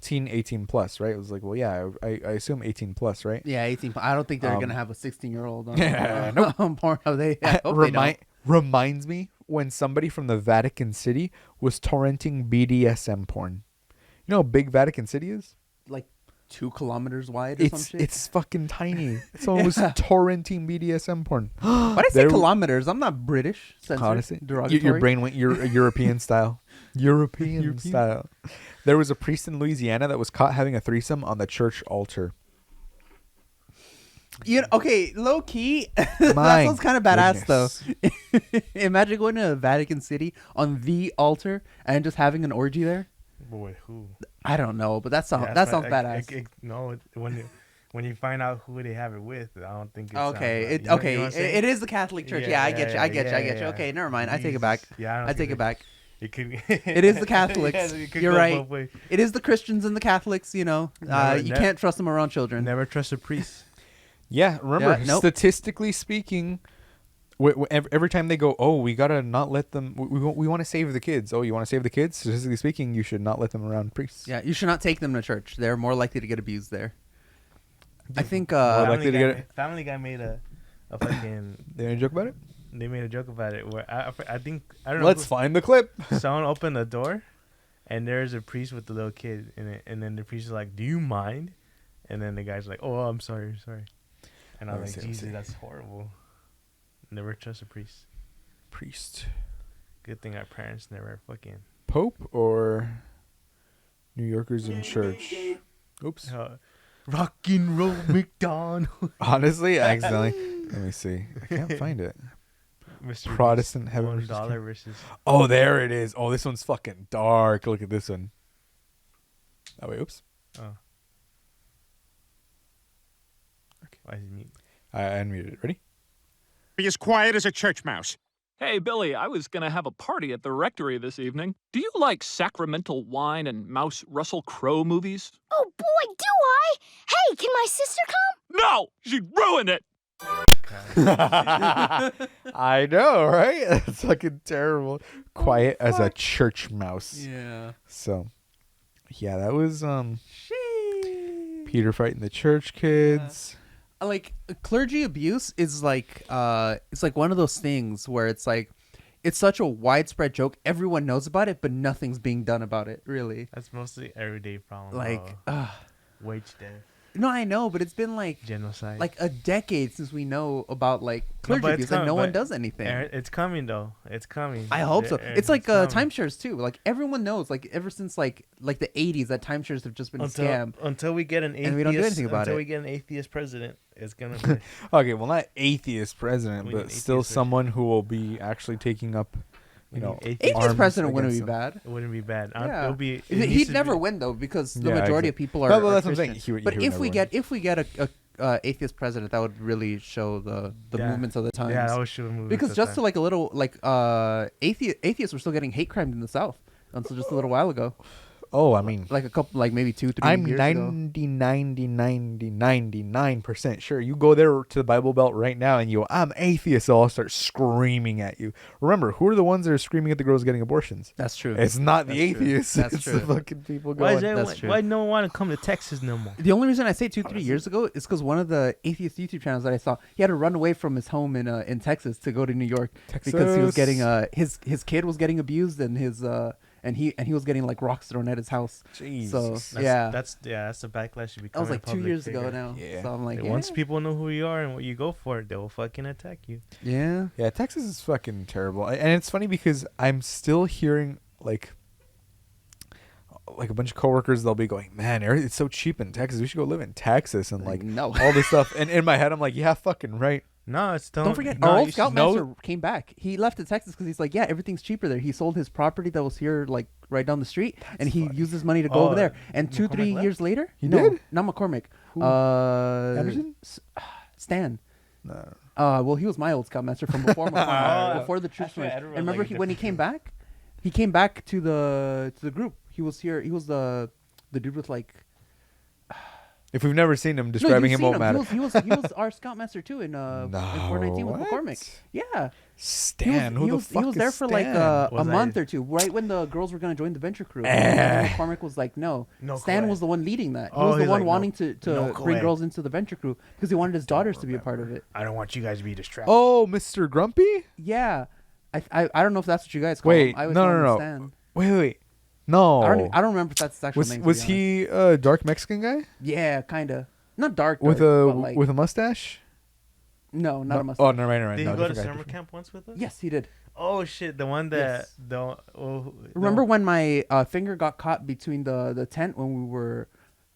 S1: Teen 18 plus, right? It was like, well, yeah, I assume 18 plus, right?
S3: Yeah, 18. I don't think they're going to have a 16-year-old on
S1: Pornhub. Reminds me when somebody from the Vatican City was torrenting BDSM porn. You know how big Vatican City is?
S3: Like 2 kilometers wide or some shit?
S1: It's fucking tiny. Someone was torrenting BDSM porn.
S3: Why did I say kilometers? I'm not British.
S1: Honestly, your brain went European style. European style. There was a priest in Louisiana that was caught having a threesome on the church altar.
S3: Okay, low key. That sounds kind of badass though. Imagine going to Vatican City on the altar and just having an orgy there.
S2: But with who?
S3: I don't know, but that sounds badass.
S2: No, when you find out who they have it with, I don't think it's
S3: okay.
S2: It, you know,
S3: okay,
S2: you know
S3: it is the Catholic Church. Yeah, I get you. I get you. Okay, never mind. I take it back.
S2: Yeah,
S3: I take it back.
S2: It could.
S3: It is the Catholics. You're right. It is the Christians and the Catholics. You know, you can't trust them around children.
S2: Never trust a priest.
S1: Yeah, remember, statistically speaking, every time they go, oh, we gotta not let them. We want to save the kids. Oh, you want to save the kids? Statistically speaking, you should not let them around priests.
S3: Yeah, you should not take them to church. They're more likely to get abused there. I think
S2: Family Guy made a fucking.
S1: They made a joke about it.
S2: They made a joke about it where I think I don't know.
S1: Let's find the clip.
S2: Someone opened the door, and there's a priest with the little kid in it, and then the priest is like, "Do you mind?" And then the guy's like, "Oh, I'm sorry." And I was like, "Jesus, that's horrible. Never trust a priest." Good thing our parents never fucking.
S1: Pope or New Yorkers in church? Oops.
S2: Rock and roll McDonald.
S1: Honestly, accidentally. Let me see. I can't find it.
S2: Mr.
S1: Protestant heaven
S2: $1 versus.
S1: Oh, there it is. Oh, this one's fucking dark. Look at this one. Oh wait, oops.
S2: Oh. Okay. Why is it mute?
S1: I unmuted it. Ready?
S20: Be as quiet as a church mouse.
S21: Hey, Billy, I was going to have a party at the rectory this evening. Do you like sacramental wine and Mouse Russell Crowe movies?
S22: Oh, boy, do I! Hey, can my sister come?
S21: No! She'd ruin it!
S1: I know, right? That's fucking terrible. Quiet as a church mouse.
S3: Yeah.
S1: So, yeah, that was Peter fighting the church kids.
S3: Like clergy abuse is like it's like one of those things where it's like it's such a widespread joke, everyone knows about it, but nothing's being done about it, really.
S2: That's mostly everyday problem.
S3: Like
S2: wage death.
S3: No, I know, but it's been like
S2: genocide,
S3: like a decade since we know about like clergy abuse, and no one does anything.
S2: It's coming though. It's coming.
S3: I hope so. It's like timeshares too. Like everyone knows, like ever since like the 80s, that timeshares have just been a scam.
S2: Until we get an atheist,
S3: and we don't do anything about
S2: until
S3: it.
S2: we get an atheist president, it's gonna be
S1: okay. Well, not atheist president, but still someone who will be actually taking up. You know,
S3: atheist president wouldn't be bad.
S2: It wouldn't be bad.
S3: Yeah.
S2: It'll be.
S3: He'd never win though, because the majority of people are.
S1: Well, that's what I'm saying.
S3: But if we get a atheist president, that would really show the movements of the times.
S2: Yeah, that would show the movements.
S3: Because just to like a little like atheists were still getting hate crimes in the South until just a little while ago.
S1: Oh, I mean,
S3: like a couple, like maybe 2-3 years ago.
S1: I'm 99% sure. You go there to the Bible Belt right now and you go, I'm atheist, so I'll start screaming at you. Remember, who are the ones that are screaming at the girls getting abortions?
S3: That's true.
S1: It's not the atheists.
S3: That's
S1: it's
S3: true.
S1: the fucking people going.
S2: Why no one want to come to Texas no more?
S3: The only reason I say 2-3 years ago is because one of the atheist YouTube channels that I saw, he had to run away from his home in Texas to go to New York because he was getting his kid was getting abused and his and he was getting like rocks thrown at his house.
S1: Jesus.
S3: So
S2: that's the backlash.
S3: That was like 2 years ago now.
S1: Yeah.
S3: So I'm like,
S2: once people know who you are and what you go for, they will fucking attack you.
S3: Yeah.
S1: Yeah, Texas is fucking terrible. And it's funny because I'm still hearing like a bunch of coworkers, they'll be going, man, it's so cheap in Texas. We should go live in Texas and like
S3: no.
S1: all this stuff. And in my head, I'm like, yeah, fucking right.
S2: No, it's
S3: don't forget, our old scoutmaster came back. He left to Texas because he's like, yeah, everything's cheaper there. He sold his property that was here, like right down the street, and he used his money to go over there. And 2-3 years later,
S1: he did.
S3: Not McCormick.
S1: Anderson?
S3: Stan.
S1: No.
S3: Well, he was my old scoutmaster from before McCormick, before the troops. And remember, when he came back to the group. He was here. He was the dude with like.
S1: If we've never seen him, describing him won't matter.
S3: He was our scoutmaster too in 419 with McCormick. Yeah.
S1: Stan,
S3: he was there for like a month or two, right when the girls were gonna join the venture crew. And McCormick was like, no. Stan was the one leading that. He was the one wanting to bring girls into the venture crew because he wanted his daughters to be a part of it.
S2: I don't want you guys to be distracted.
S1: Oh, Mr. Grumpy?
S3: Yeah. I don't know if that's what you guys call
S1: him.
S3: I always
S1: No.
S3: Stan.
S1: Wait. No.
S3: I don't remember if that's his actual name.
S1: Was he a dark Mexican guy?
S3: Yeah, kind of. Not dark.
S1: With
S3: like,
S1: a mustache?
S3: No, not a mustache.
S1: Oh, never mind.
S2: Did he go to summer camp once with us?
S3: Yes, he did.
S2: Oh shit, the one that
S3: Remember when my finger got caught between the tent when we were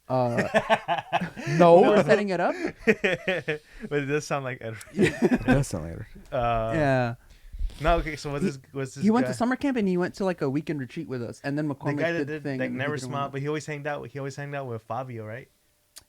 S1: no,
S3: we were setting it up?
S2: But it does sound like Edward.
S1: It does sound like Edward.
S3: Yeah.
S2: No, okay. So what's this?
S3: He went
S2: guy?
S3: to summer camp and he went to like a weekend retreat with us, and then
S2: The
S3: McCormick
S2: guy that
S3: did the
S2: did
S3: thing.
S2: like
S3: and he
S2: never
S3: didn't
S2: smiled,
S3: want-
S2: but he always hanged out. He always hanged out with Fabio, right?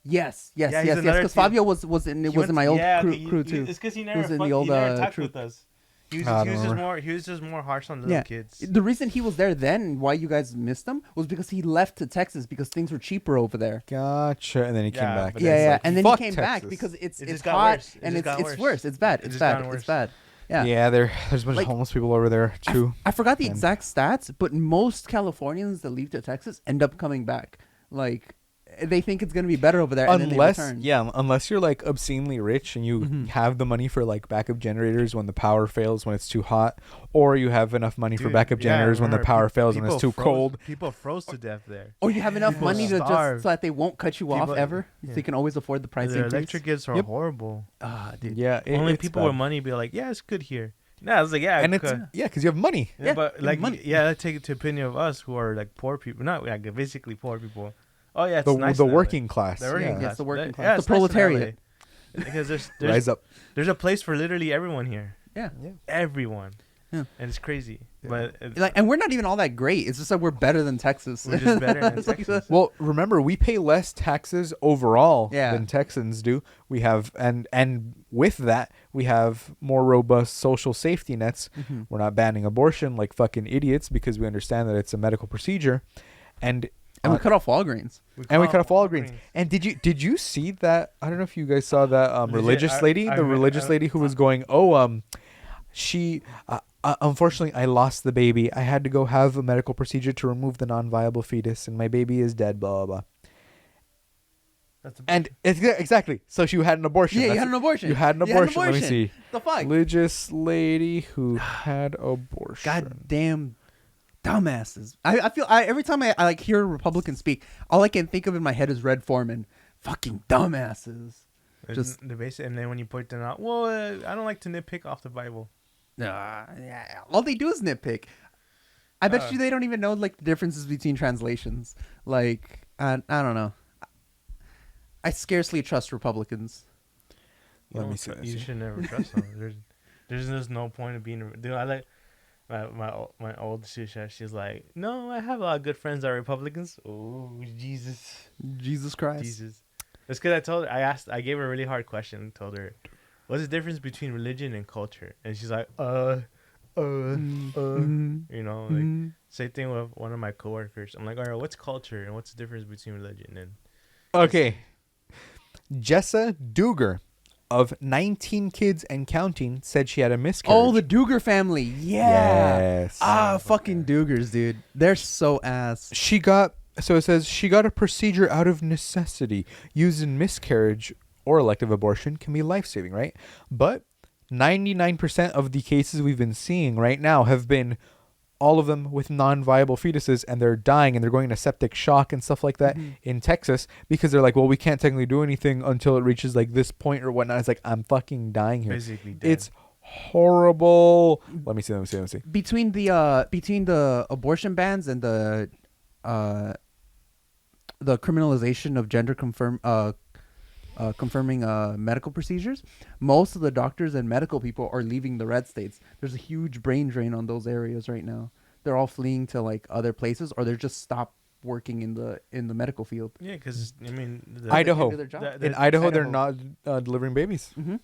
S3: Yes,
S2: Yeah, he's
S3: yes.
S2: another
S3: Because
S2: team.
S3: Fabio was in
S2: He
S3: was
S2: went
S3: in my
S2: to-
S3: old
S2: yeah,
S3: crew,
S2: okay,
S3: crew too.
S2: It's because he
S3: He
S2: never
S3: was in
S2: fuck-
S3: the old
S2: he never talked
S3: troop.
S2: with us. He was,
S1: I
S2: he
S1: don't
S2: was just
S1: remember.
S2: more. He was just more harsh on little kids.
S3: The reason he was there then, why you guys missed him, was because he left to Texas because things were cheaper over there.
S1: Gotcha. And then he came
S2: Yeah,
S1: back.
S2: but
S3: Yeah,
S2: then
S3: yeah.
S1: Like,
S3: And then he
S1: fuck
S3: came back
S1: Texas.
S3: because
S2: It
S3: it's
S2: just got
S3: hot
S2: worse. It
S3: and
S2: just got
S3: it's
S2: worse.
S3: worse. It's bad.
S2: It
S3: It's
S2: just
S3: bad.
S2: gotten
S3: It's
S2: worse.
S3: bad. Yeah.
S1: Yeah, there's a bunch
S3: Like,
S1: of homeless people over there too.
S3: I forgot the
S1: And-
S3: exact stats, but most Californians that leave to Texas end up coming back. Like they think it's gonna be better over there, and then they return.
S1: Unless you're like obscenely rich and you have the money for like backup generators when the power fails when it's too hot, or you have enough money for
S2: Dude,
S1: backup
S2: yeah,
S1: generators when the
S2: remember,
S1: power
S2: pe-
S1: fails when it's
S2: people
S1: too
S2: froze-
S1: cold.
S2: People froze to death there.
S3: Or you have enough
S2: People
S3: money to
S2: starved.
S3: just so that they won't cut you off
S2: People-
S3: ever,
S2: yeah.
S3: so you can always afford the price
S2: The
S3: increase.
S2: electric gifts are
S1: Yep.
S2: horrible.
S3: Ah, dude.
S1: Yeah,
S2: Only
S1: it's
S2: people
S1: bad.
S2: with money be like, yeah, it's good here. Nah, it's like, yeah,
S1: And it's
S2: okay.
S1: because you have money.
S2: Yeah, but
S3: you have
S2: like,
S3: money.
S2: yeah, let's take it to opinion of us who are like poor people, not like basically poor people. Oh yeah, it's
S1: The-
S2: nice
S1: the
S2: in LA.
S1: working class.
S2: The working
S1: Yeah.
S2: class.
S3: Yes, the working
S2: That-
S3: class.
S2: yeah,
S3: The
S2: it's nice in
S3: proletariat.
S2: LA. Because there's
S1: Rise up.
S2: There's a place for literally everyone here.
S3: Yeah.
S2: Everyone.
S3: Yeah.
S2: And it's crazy, but it's,
S3: Like, and we're not even all that great. It's just that we're better than Texas.
S2: We're just better than
S3: It's like
S2: Texas.
S1: Well, remember we pay less taxes overall
S3: Yeah.
S1: than Texans do. We have and with that we have more robust social safety nets.
S3: Mhm.
S1: We're not banning abortion like fucking idiots because we understand that it's a medical procedure, and
S3: we cut off Walgreens.
S1: And we cut off Walgreens. And did you see that? I don't know if you guys saw that
S2: Legit,
S1: religious lady, the religious lady who was going, she unfortunately I lost the baby. I had to go have a medical procedure to remove the non-viable fetus, and my baby is dead. Blah blah blah. And exactly. So she had an abortion.
S3: Yeah, you
S1: That's-
S3: had an abortion.
S1: You had an
S3: You had an
S1: abortion. Let me
S3: abortion.
S1: see.
S3: The fuck?
S1: Religious lady who had abortion.
S3: Goddamn dumbasses. I feel every time I like hear a Republican speak, all I can think of in my head is Red Foreman. Fucking dumbasses. Just
S2: the basic, and then when you point them out, well, I don't like to nitpick off the Bible.
S3: yeah, all they do is nitpick. I bet you they don't even know like the differences between translations. Like I don't know. I scarcely trust Republicans.
S2: You should never trust them. There's just no point of being. Dude, I like my old sister. She's like, no, I have a lot of good friends that are Republicans. Oh,
S3: Jesus Christ.
S2: Jesus. It's because I told her, I gave her a really hard question. Told her, what's the difference between religion and culture? And she's like, you know, like same thing with one of my coworkers. I'm like, all right, what's culture and what's the difference between religion and
S1: Okay. Jessa Duger of 19 kids and counting said she had a miscarriage.
S3: Oh, the Duger family. Yeah.
S1: Yes.
S3: Fucking Dugers, dude. They're so ass.
S1: So it says she got a procedure out of necessity. Used in miscarriage or elective abortion can be life-saving, right? But 99% of the cases we've been seeing right now have been all of them with non-viable fetuses, and they're dying and they're going into septic shock and stuff like that in Texas because they're like, well, we can't technically do anything until it reaches like this point or whatnot. It's like, I'm fucking dying here.
S2: Basically dead.
S1: It's horrible. Let me see.
S3: Between the abortion bans and the criminalization of gender confirming medical procedures, most of the doctors and medical people are leaving the red states. There's a huge brain drain on those areas right now. They're all fleeing to like other places, or they're just stopped working in the medical field.
S2: Yeah, because I mean,
S1: Idaho. In Idaho, they're
S2: Idaho.
S1: not delivering babies.
S3: Mm-hmm.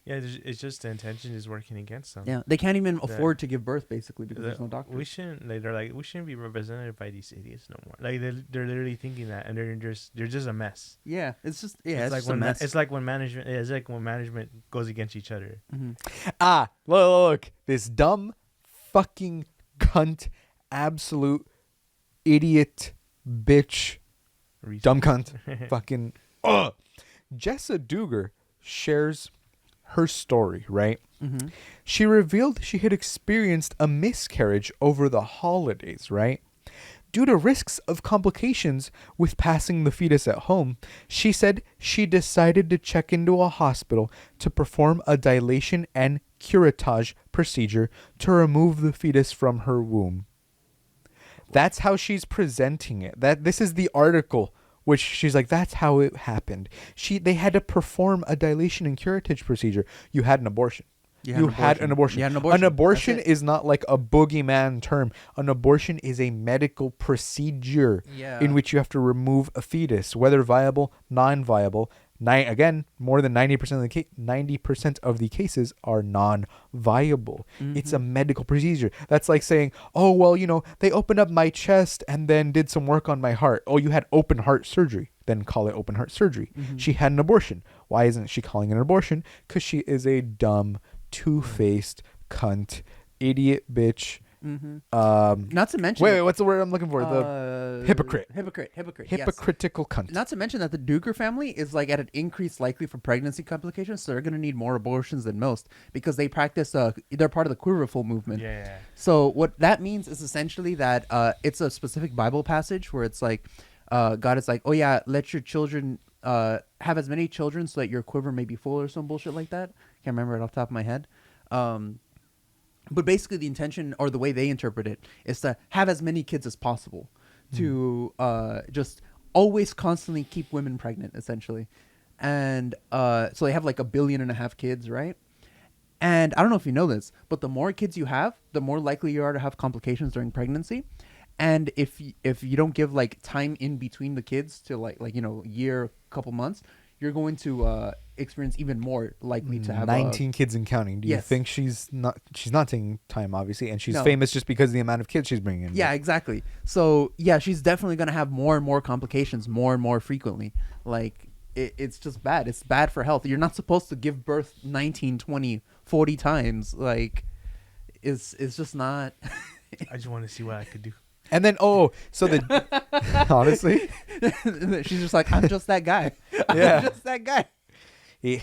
S2: Yeah, it's just the intention is working against them.
S3: Yeah, they can't even afford to give birth basically because there's no doctors.
S2: We shouldn't. Like, they're like, we shouldn't be represented by these idiots no more. Like they're literally thinking that, and they're just a mess.
S3: Yeah, it's
S2: it's
S3: like
S2: like
S3: a mess.
S2: it's like when management. It's like when management goes against each other.
S1: Look, this dumb fucking cunt, absolute idiot, bitch, dumb cunt, fucking. Jessa Duger shares her story, right?
S3: Mm-hmm.
S1: She revealed she had experienced a miscarriage over the holidays, right? Due to risks of complications with passing the fetus at home, she said she decided to check into a hospital to perform a dilation and curettage procedure to remove the fetus from her womb. That's how she's presenting it. This is the article, which she's like, that's how it happened. They had to perform a dilation and curettage procedure. You had an abortion. You had an abortion.
S3: You had an abortion.
S1: An abortion is not like a boogeyman term. An abortion is a medical procedure in which you have to remove a fetus, whether viable, non-viable. Again, more than 90% of the cases are non-viable. It's a medical procedure. That's like saying, oh, well, they opened up my chest and then did some work on my heart. Oh, you had open heart surgery. Then call it open heart surgery. She had an abortion. Why isn't she calling it an abortion? Because she is a dumb, two-faced cunt, idiot bitch.
S3: Not to mention,
S1: wait, what's the word I'm looking for? The hypocrite. Hypocritical cunt.
S3: Not to mention that the Duker family is like at an increased likely for pregnancy complications, so they're going to need more abortions than most because they practice. They're part of the quiverful movement.
S2: Yeah.
S3: So what that means is essentially that it's a specific Bible passage where it's like God is like, oh yeah, let your children have as many children so that your quiver may be full or some bullshit like that. Can't remember it off the top of my head. But basically the intention or the way they interpret it is to have as many kids as possible to just always constantly keep women pregnant, essentially. And so they have like 1.5 billion kids, right? And I don't know if you know this, but the more kids you have, the more likely you are to have complications during pregnancy. And if you don't give like time in between the kids to like year, couple months, you're going to experience even more likely to have
S1: 19 kids and counting. Do you think she's not taking time, obviously, and she's famous just because of the amount of kids she's bringing in?
S3: Yeah, exactly. So yeah, she's definitely going to have more and more complications more and more frequently. Like it's just bad. It's bad for health. You're not supposed to give birth 19, 20, 40 times. Like it's just not.
S2: I just want to see what I could do.
S1: And then, honestly,
S3: she's just like, I'm just that guy.
S1: Yeah.
S3: I'm just that guy.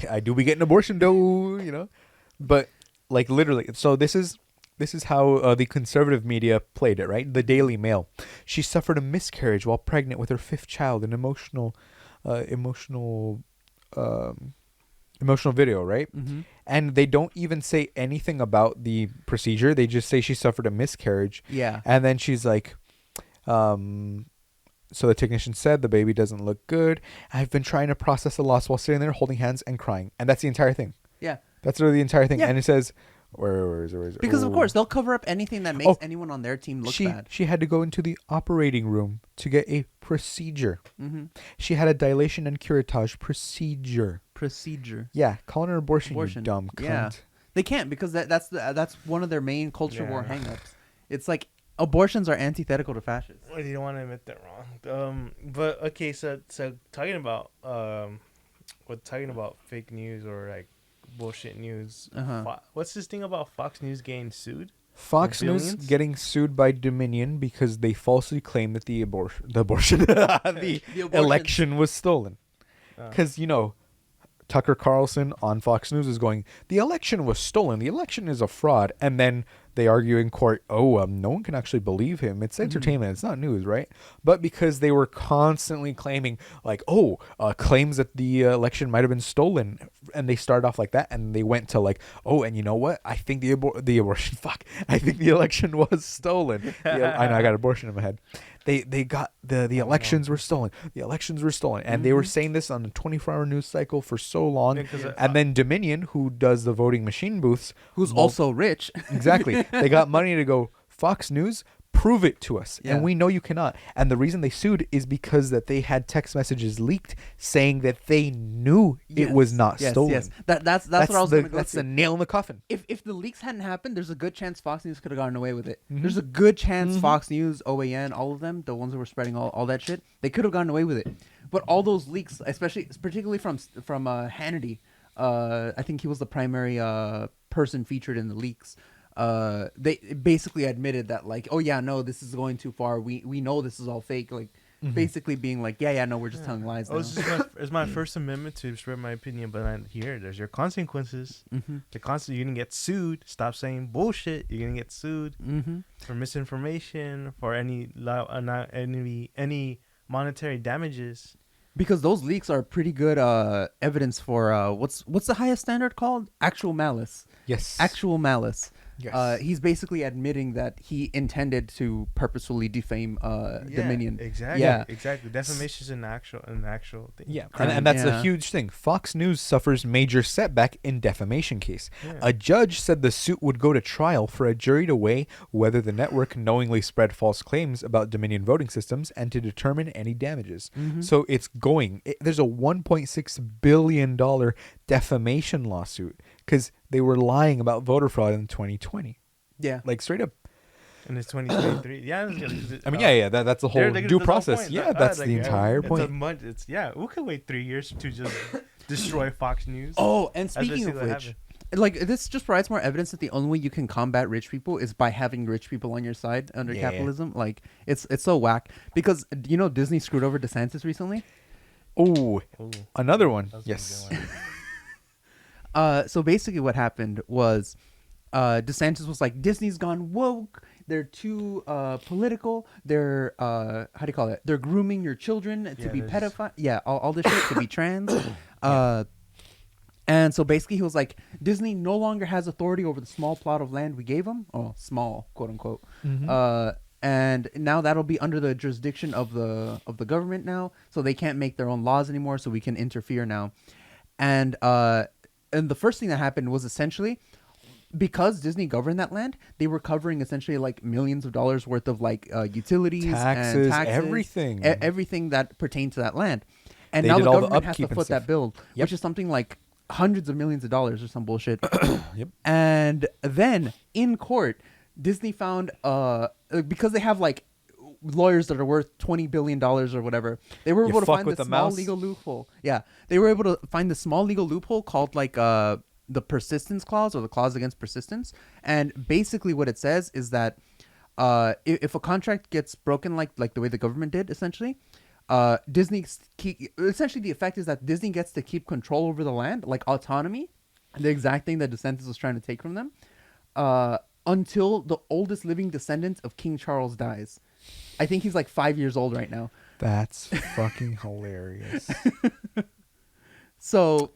S1: I do be getting abortion though, but like literally. So this is how the conservative media played it, right? The Daily Mail. She suffered a miscarriage while pregnant with her 5th child. An emotional video, right? And they don't even say anything about the procedure. They just say she suffered a miscarriage.
S3: Yeah.
S1: And then she's like, so the technician said the baby doesn't look good. I've been trying to process the loss while sitting there holding hands and crying. And that's the entire thing.
S3: Yeah.
S1: That's really the entire thing.
S3: Yeah.
S1: And it says, where is it?
S3: Because of course they'll cover up anything that makes anyone on their team look bad.
S1: She had to go into the operating room to get a procedure. She had a dilation and curettage procedure. Yeah, calling her abortion. You dumb cunt.
S3: Yeah, they can't because that's one of their main culture war hangups. It's like abortions are antithetical to fascists.
S2: Well, you don't want to admit that wrong. But okay, so talking about fake news or like bullshit news. What's this thing about Fox News getting sued?
S1: Fox News getting sued by Dominion because they falsely claim that the election was stolen. Because Tucker Carlson on Fox News is going, the election was stolen. The election is a fraud. And then they argue in court, no one can actually believe him. It's entertainment. It's not news, right? But because they were constantly claiming like, claims that the election might have been stolen. And they started off like that. And they went to like, and you know what? I think the abortion, I think the election was stolen. I know I got abortion in my head. They got the elections were stolen. The elections were stolen. And they were saying this on a 24-hour news cycle for so long. And then Dominion, who does the voting machine booths.
S3: Who's also rich.
S1: Exactly. They got money to go, Fox News, prove it to us. And we know you cannot. And the reason they sued is because that they had text messages leaked saying that they knew it was not stolen.
S3: Yes. That's what I was going to go
S1: That's
S3: to.
S1: the nail in the coffin.
S3: If the leaks hadn't happened, there's a good chance Fox News could have gotten away with it. There's a good chance Fox News, OAN, all of them, the ones that were spreading all that shit, they could have gotten away with it. But all those leaks, particularly from Hannity, I think he was the primary person featured in the leaks. They basically admitted that like, this is going too far. We know this is all fake. Like basically being like, we're just telling lies.
S2: It's my First Amendment to spread my opinion, but there's your consequences. You're gonna get sued. Stop saying bullshit. You're gonna get sued for misinformation, for any monetary damages.
S3: Because those leaks are pretty good evidence for what's the highest standard called? Actual malice.
S1: Yes.
S3: Actual malice.
S1: Yes.
S3: He's basically admitting that he intended to purposefully defame Dominion.
S2: Exactly.
S3: Yeah,
S2: exactly. Defamation is an actual thing.
S1: Yeah, and that's a huge thing. Fox News suffers major setback in defamation case.
S2: Yeah.
S1: A judge said the suit would go to trial for a jury to weigh whether the network knowingly spread false claims about Dominion voting systems and to determine any damages.
S3: Mhm.
S1: So it's going. There's a $1.6 billion defamation lawsuit because they were lying about voter fraud in 2020.
S3: Yeah.
S1: Like straight up.
S2: And it's 2023. Yeah.
S1: I mean, that's the whole due process. Yeah, that's the entire point.
S2: It's we could wait 3 years to just destroy Fox News.
S3: Oh, and
S2: That's
S3: speaking of
S2: basically what
S3: which,
S2: happened.
S3: like this just provides more evidence that the only way you can combat rich people is by having rich people on your side under
S1: Yeah.
S3: capitalism. Like it's so whack because Disney screwed over DeSantis recently.
S1: Oh, another one.
S2: That's a
S1: Yes.
S2: good one.
S3: So basically, what happened was DeSantis was like, Disney's gone woke. They're too political. They're how do you call it? They're grooming your children to be pedophile. Yeah, all this shit to be trans. And so basically, he was like, Disney no longer has authority over the small plot of land we gave them. Oh, small, quote unquote.
S1: Mhm.
S3: And now that'll be under the jurisdiction of the government now, so they can't make their own laws anymore. So we can interfere now. And the first thing that happened was essentially, because Disney governed that land, they were covering essentially like millions of dollars worth of like utilities,
S1: Taxes,
S3: and
S1: everything.
S3: Everything that pertained to that land. And
S1: They
S3: now
S1: did
S3: the
S1: all the
S3: government has to
S1: upkeep and
S3: foot that
S1: stuff.
S3: bill,
S1: Yep.
S3: which is something like hundreds of millions of dollars or some bullshit.
S1: Yep.
S3: And then in court, Disney found because they have like lawyers that are worth $20 billion or whatever, they were
S1: You
S3: able to
S1: fuck
S3: find
S1: with
S3: the
S1: the
S3: small
S1: mouse?
S3: legal loophole. Yeah, they were able to find the small legal loophole called like the persistence clause or the clause against persistence. And basically what it says is that if a contract gets broken like the way the government did, essentially, essentially the effect is that Disney gets to keep control over the land, like autonomy, the exact thing that DeSantis was trying to take from them, until the oldest living descendant of King Charles dies. I think he's like 5 years old right now.
S1: That's fucking hilarious.
S3: So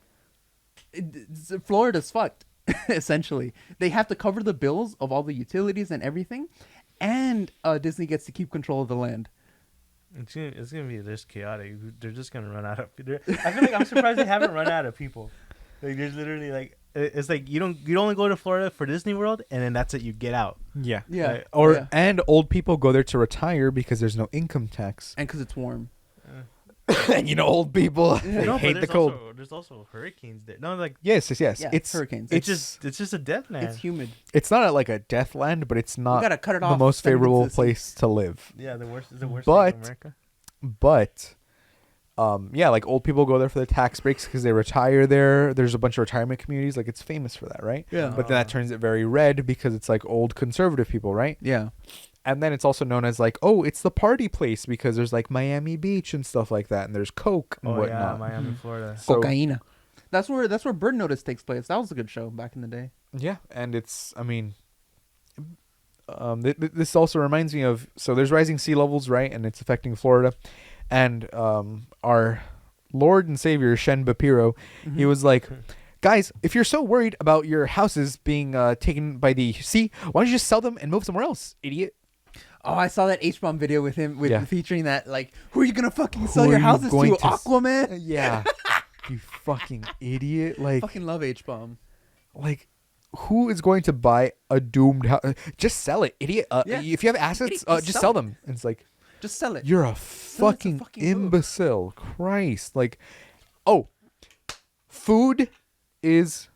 S3: Florida's fucked. Essentially, they have to cover the bills of all the utilities and everything, and Disney gets to keep control of the land.
S2: It's gonna be this chaotic. They're just gonna run out of. I feel like I'm surprised they haven't run out of people. Like there's literally like it's like you only go to Florida for Disney World and then that's it. You get out.
S1: Yeah.
S3: Yeah.
S1: Or and old people go there to retire because there's no income tax.
S3: And because it's warm.
S1: And old people they
S2: No,
S1: hate
S2: but
S1: the cold.
S2: There's also hurricanes there. No, like
S1: Yes.
S3: Yeah,
S1: It's
S3: hurricanes.
S2: It's just a death land.
S3: It's humid.
S1: It's not like a death land, but it's not
S3: gotta cut it
S1: the
S3: off,
S1: most
S3: send it to
S1: favorable
S3: the sea.
S1: place to live.
S2: Yeah, the worst thing in America.
S1: But yeah, like old people go there for the tax breaks because they retire there. There's a bunch of retirement communities, like it's famous for that, right?
S3: Yeah.
S1: But then that turns it very red because it's like old conservative people, right?
S3: Yeah.
S1: And then it's also known as like, oh, it's the party place because there's like Miami Beach and stuff like that, and there's Coke and
S2: Oh
S1: whatnot.
S2: yeah, Miami, Florida.
S1: So,
S3: Cocaina. That's where Bird Notice takes place. That was a good show back in the day.
S1: yeah, and it's, I mean, this also reminds me of, so there's rising sea levels, right? And it's affecting Florida. And our Lord and Savior, Shapiro, he was like, guys, if you're so worried about your houses being taken by the sea, why don't you just sell them and move somewhere else, idiot?
S3: Oh, I saw that H-bomb video with him
S1: Yeah.
S3: featuring that, like, who are you gonna fucking sell
S1: Who
S3: your
S1: are you
S3: houses to?
S1: going to
S3: Aquaman?
S1: Yeah. You fucking idiot. Like,
S3: Fucking love H-bomb.
S1: like, who is going to buy a doomed house? Just sell it, idiot.
S3: Yeah.
S1: If you have assets,
S3: Idiot,
S1: just sell them. And it's like,
S3: Just sell it.
S1: you're a
S3: Sell it to
S1: fucking
S3: fucking who?
S1: imbecile. Christ. Like, oh, food is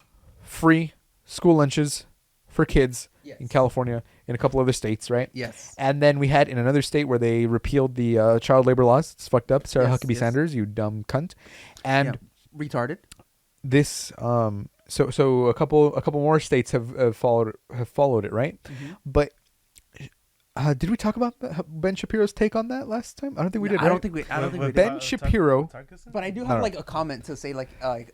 S1: free. School lunches for kids in California, in a couple other states, right?
S3: Yes.
S1: And then we had in another state where they repealed the child labor laws. It's fucked up. Sarah
S3: Yes,
S1: Huckabee
S3: yes.
S1: Sanders, you dumb cunt. And
S3: Yeah. Retarded.
S1: this so a couple more states have followed it, right? But did we talk about Ben Shapiro's take on that last time? I don't think we did.
S3: I don't
S1: right?
S3: think we.
S1: Ben Shapiro.
S3: But I do
S1: I
S3: have
S1: don't
S3: like a comment to say, like,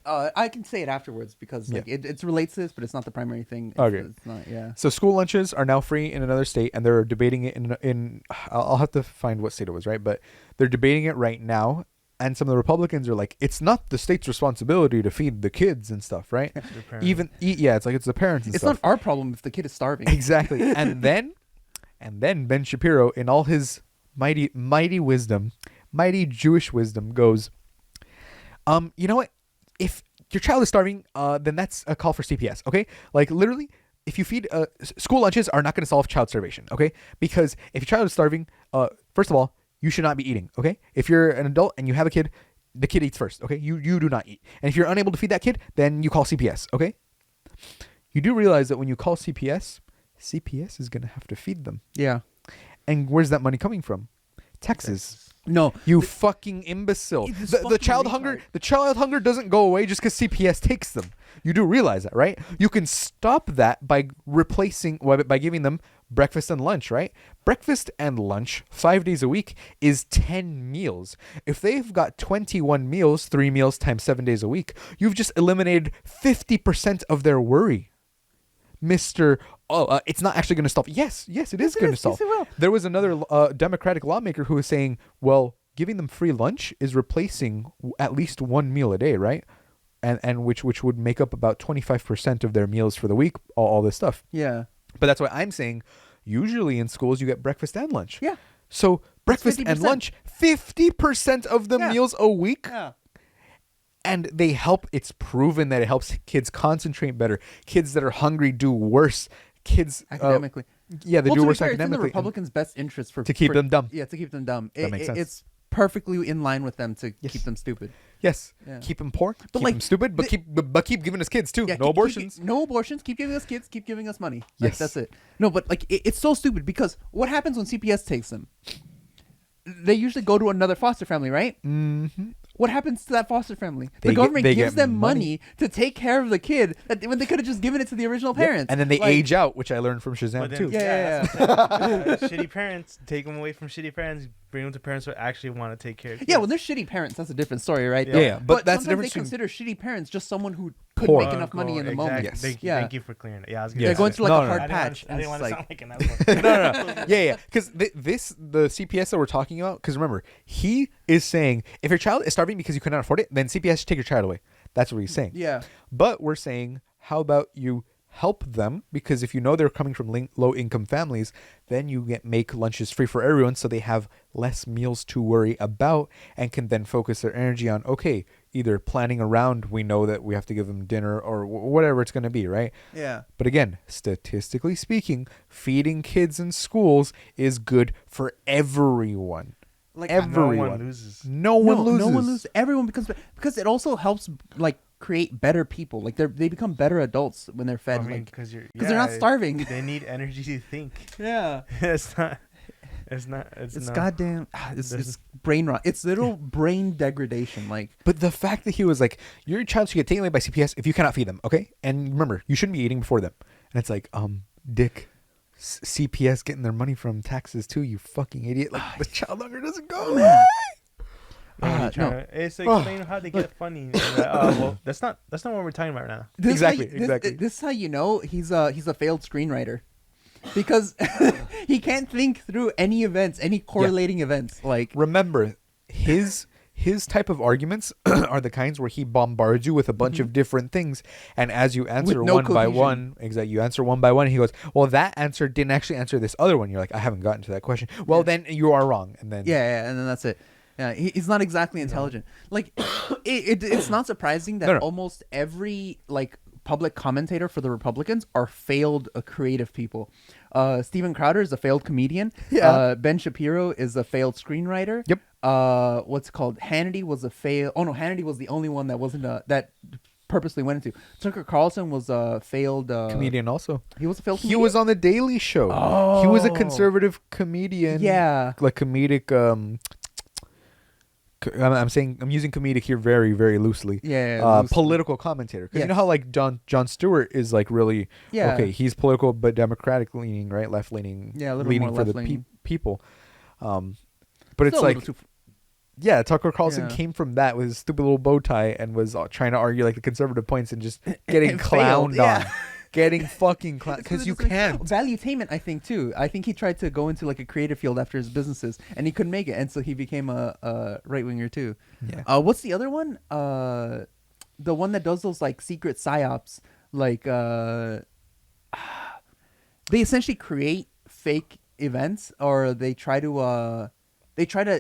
S3: I can say it afterwards because like it relates to this, but it's not the primary thing.
S1: Okay.
S3: It's not, yeah.
S1: So school lunches are now free in another state, and they're debating it in I'll have to find what state it was, right? But they're debating it right now, and some of the Republicans are like, it's not the state's responsibility to feed the kids and stuff, right? It's like it's the parents and
S3: it's
S1: stuff.
S3: not our problem if the kid is starving.
S1: Exactly. and then Ben Shapiro, in all his mighty wisdom, mighty Jewish wisdom, goes, you know what? If your child is starving, then that's a call for CPS, okay? Like, literally, if you feed school lunches are not going to solve child starvation, okay? Because if your child is starving, first of all, you should not be eating, okay? If you're an adult and you have a kid, the kid eats first, okay? You do not eat. And if you're unable to feed that kid, then you call CPS, okay? You do realize that when you call CPS is going to have to feed them.
S3: Yeah.
S1: And where's that money coming from? Texas.
S3: No,
S1: you fucking imbecile. The child hunger doesn't go away just because CPS takes them. You do realize that, right? You can stop that by by giving them breakfast and lunch, right? Breakfast and lunch 5 days a week is 10 meals. If they've got 21 meals, 3 meals times 7 days a week, you've just eliminated 50% of their worry. It's not actually going to solve. Yes, it is going to solve.
S3: Yes, it will.
S1: There was another Democratic lawmaker who was saying, well, giving them free lunch is replacing at least one meal a day, right? And which would make up about 25% of their meals for the week, all this stuff.
S3: Yeah.
S1: But that's why I'm saying usually in schools you get breakfast and lunch.
S3: Yeah.
S1: So breakfast
S3: 50%.
S1: and lunch, 50% of the meals a week.
S3: Yeah.
S1: And they help. It's proven that it helps kids concentrate better. Kids that are hungry do worse. Kids
S3: academically.
S1: They do worse
S3: It's in
S1: academically.
S3: the Republicans' best interest
S1: to keep them dumb.
S3: Yeah, to keep them dumb.
S1: That makes sense.
S3: It's perfectly in line with them to keep them stupid.
S1: Yes.
S3: Yeah.
S1: Keep them poor.
S3: But
S1: keep them stupid. But keep giving us kids too.
S3: Yeah,
S1: No abortions.
S3: No abortions. Keep giving us kids. Keep giving us money.
S1: Yes.
S3: That's it. No, but like it's so stupid because what happens when CPS takes them? They usually go to another foster family, right?
S1: Mm-hmm.
S3: What happens to that foster family?
S1: They
S3: The government
S1: they
S3: gives
S1: get
S3: them money to take care of the kid when they could have just given it to the original parents.
S1: And then they
S3: Like,
S1: age out, which I learned from Shazam
S2: But then,
S1: too.
S3: Yeah.
S2: Shitty parents, take them away from shitty parents, bring them to parents who actually want to take care of kids.
S3: Yeah, when they're shitty parents, that's a different story, right?
S1: Yeah, but that's the
S3: sometimes
S1: difference
S3: they consider shitty parents just someone who could
S1: Poor.
S3: make enough money in the moment.
S1: Yes.
S2: Thank you for clearing it. Yeah, I was gonna
S3: They're
S2: say
S3: going
S2: that.
S3: through like a hard patch.
S2: I didn't want to
S3: and
S2: sound
S3: it's
S2: like an asshole.
S1: No. Yeah. Because the CPS that we're talking about, because remember, he is saying if your child is starving because you cannot afford it, then CPS should take your child away. That's what he's saying.
S3: Yeah.
S1: But we're saying, how about you help them? Because if you know they're coming from low income families, then you make lunches free for everyone so they have less meals to worry about and can then focus their energy on, okay, either planning around, we know that we have to give them dinner or whatever it's going to be, right?
S3: Yeah.
S1: But again, statistically speaking, feeding kids in schools is good for everyone.
S3: Like
S1: everyone.
S2: No one loses.
S1: No one loses.
S3: No one loses. Everyone because it also helps like create better people. Like they become better adults when they're fed.
S2: Because
S3: they're not starving.
S2: They need energy to think.
S3: Yeah.
S2: It's not.
S3: It's goddamn. It's brain rot. It's little brain degradation. Like.
S1: But the fact that he was like, your child should get taken away by CPS if you cannot feed them, okay? And remember, you shouldn't be eating before them. And it's like, Dick, CPS getting their money from taxes too, you fucking idiot. Like, the child hunger doesn't go away.
S2: It's explain how they get funny. Well, that's not what we're talking about right now.
S1: Exactly.
S3: This is how you know he's a failed screenwriter, because he can't think through any events, any correlating events. Like,
S1: remember, his type of arguments are the kinds where he bombards you with a bunch of different things, and as you answer one by one, you answer one by one, he goes, well, that answer didn't actually answer this other one. You're like, I haven't gotten to that question. Well, then you are wrong. And then
S3: and then that's it. Yeah, he's not exactly intelligent. Like, it's not surprising that almost every like public commentator for the Republicans are failed creative people. Steven Crowder is a failed comedian.
S1: Yeah.
S3: Ben Shapiro is a failed screenwriter.
S1: Yep.
S3: What's it called? Hannity was a fail. Oh no, Hannity was the only one that wasn't that purposely went into. Tucker Carlson was a failed
S1: comedian also.
S3: He was a failed comedian?
S1: He was on the Daily Show.
S3: Oh.
S1: He was a conservative comedian.
S3: Yeah.
S1: Like comedic I'm using comedic here very, very loosely.
S3: Yeah.
S1: Political commentator. Because you know how like Jon Stewart is like really okay, he's political but Democratic leaning, right? Left leaning.
S3: Yeah, a little
S1: leaning
S3: more
S1: for
S3: left-leaning.
S1: the people. But it's
S3: Still a
S1: like
S3: little too
S1: Tucker Carlson came from that with his stupid little bow tie and was trying to argue like the conservative points and just getting clowned on. getting fucking because you can't.
S3: Valuetainment, I think too. I think he tried to go into like a creative field after his businesses, and he couldn't make it, and so he became a right winger too.
S1: Yeah.
S3: What's the other one? The one that does those like secret psyops, like they essentially create fake events, or they try to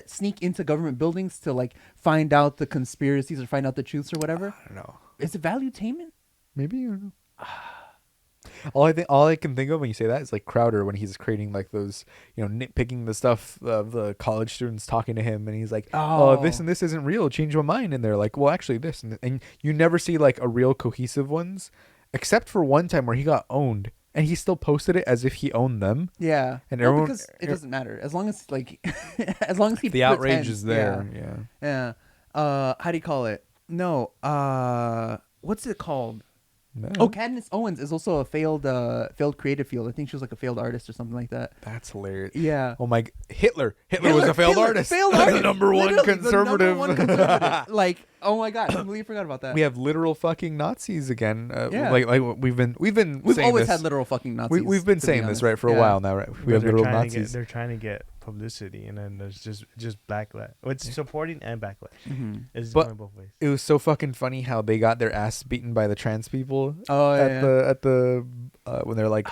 S3: sneak into government buildings to like find out the conspiracies or find out the truths or whatever.
S1: I don't know.
S3: Is it valuetainment?
S1: Maybe, I don't know. All I can think of when you say that is like Crowder when he's creating like those, nitpicking the stuff of the college students talking to him, and he's like, "Oh, this and this isn't real. Change my mind." And they're like, "Well, actually, this," and you never see like a real cohesive ones, except for one time where he got owned, and he still posted it as if he owned them.
S3: Yeah,
S1: and everyone,
S3: because it doesn't matter as long as like as long as he
S1: the outrage is there.
S3: Yeah. How do you call it? No. What's it called?
S1: No.
S3: Oh, Candace Owens is also a failed creative field. I think she was like a failed artist or something like that.
S1: That's hilarious.
S3: Yeah.
S1: Oh my, Hitler was a failed artist.
S3: Failed artist.
S1: The number one conservative.
S3: Like, oh my god, I completely forgot about that.
S1: We have literal fucking Nazis again.
S3: Yeah.
S1: Like we've saying
S3: always
S1: this.
S3: had literal fucking Nazis.
S1: We've been saying this right for a while now, right? We have literal Nazis.
S2: They're trying to get publicity, and then there's just backlash. It's supporting and backlash. It's going both ways.
S1: It was so fucking funny how they got their ass beaten by the trans people.
S3: At
S1: the when they're like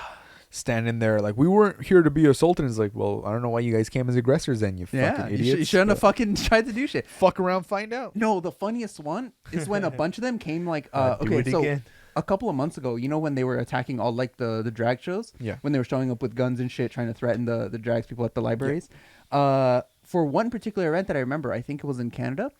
S1: standing there like, we weren't here to be assaulted. It's like, well, I don't know why you guys came as aggressors then, you fucking idiots.
S3: You shouldn't have fucking tried to do shit.
S1: Fuck around, find out.
S3: No, the funniest one is when a bunch of them came like
S2: again.
S3: A couple of months ago, when they were attacking all like the drag shows, when they were showing up with guns and shit, trying to threaten the drag people at the libraries. For one particular event that I remember, I think it was in Canada,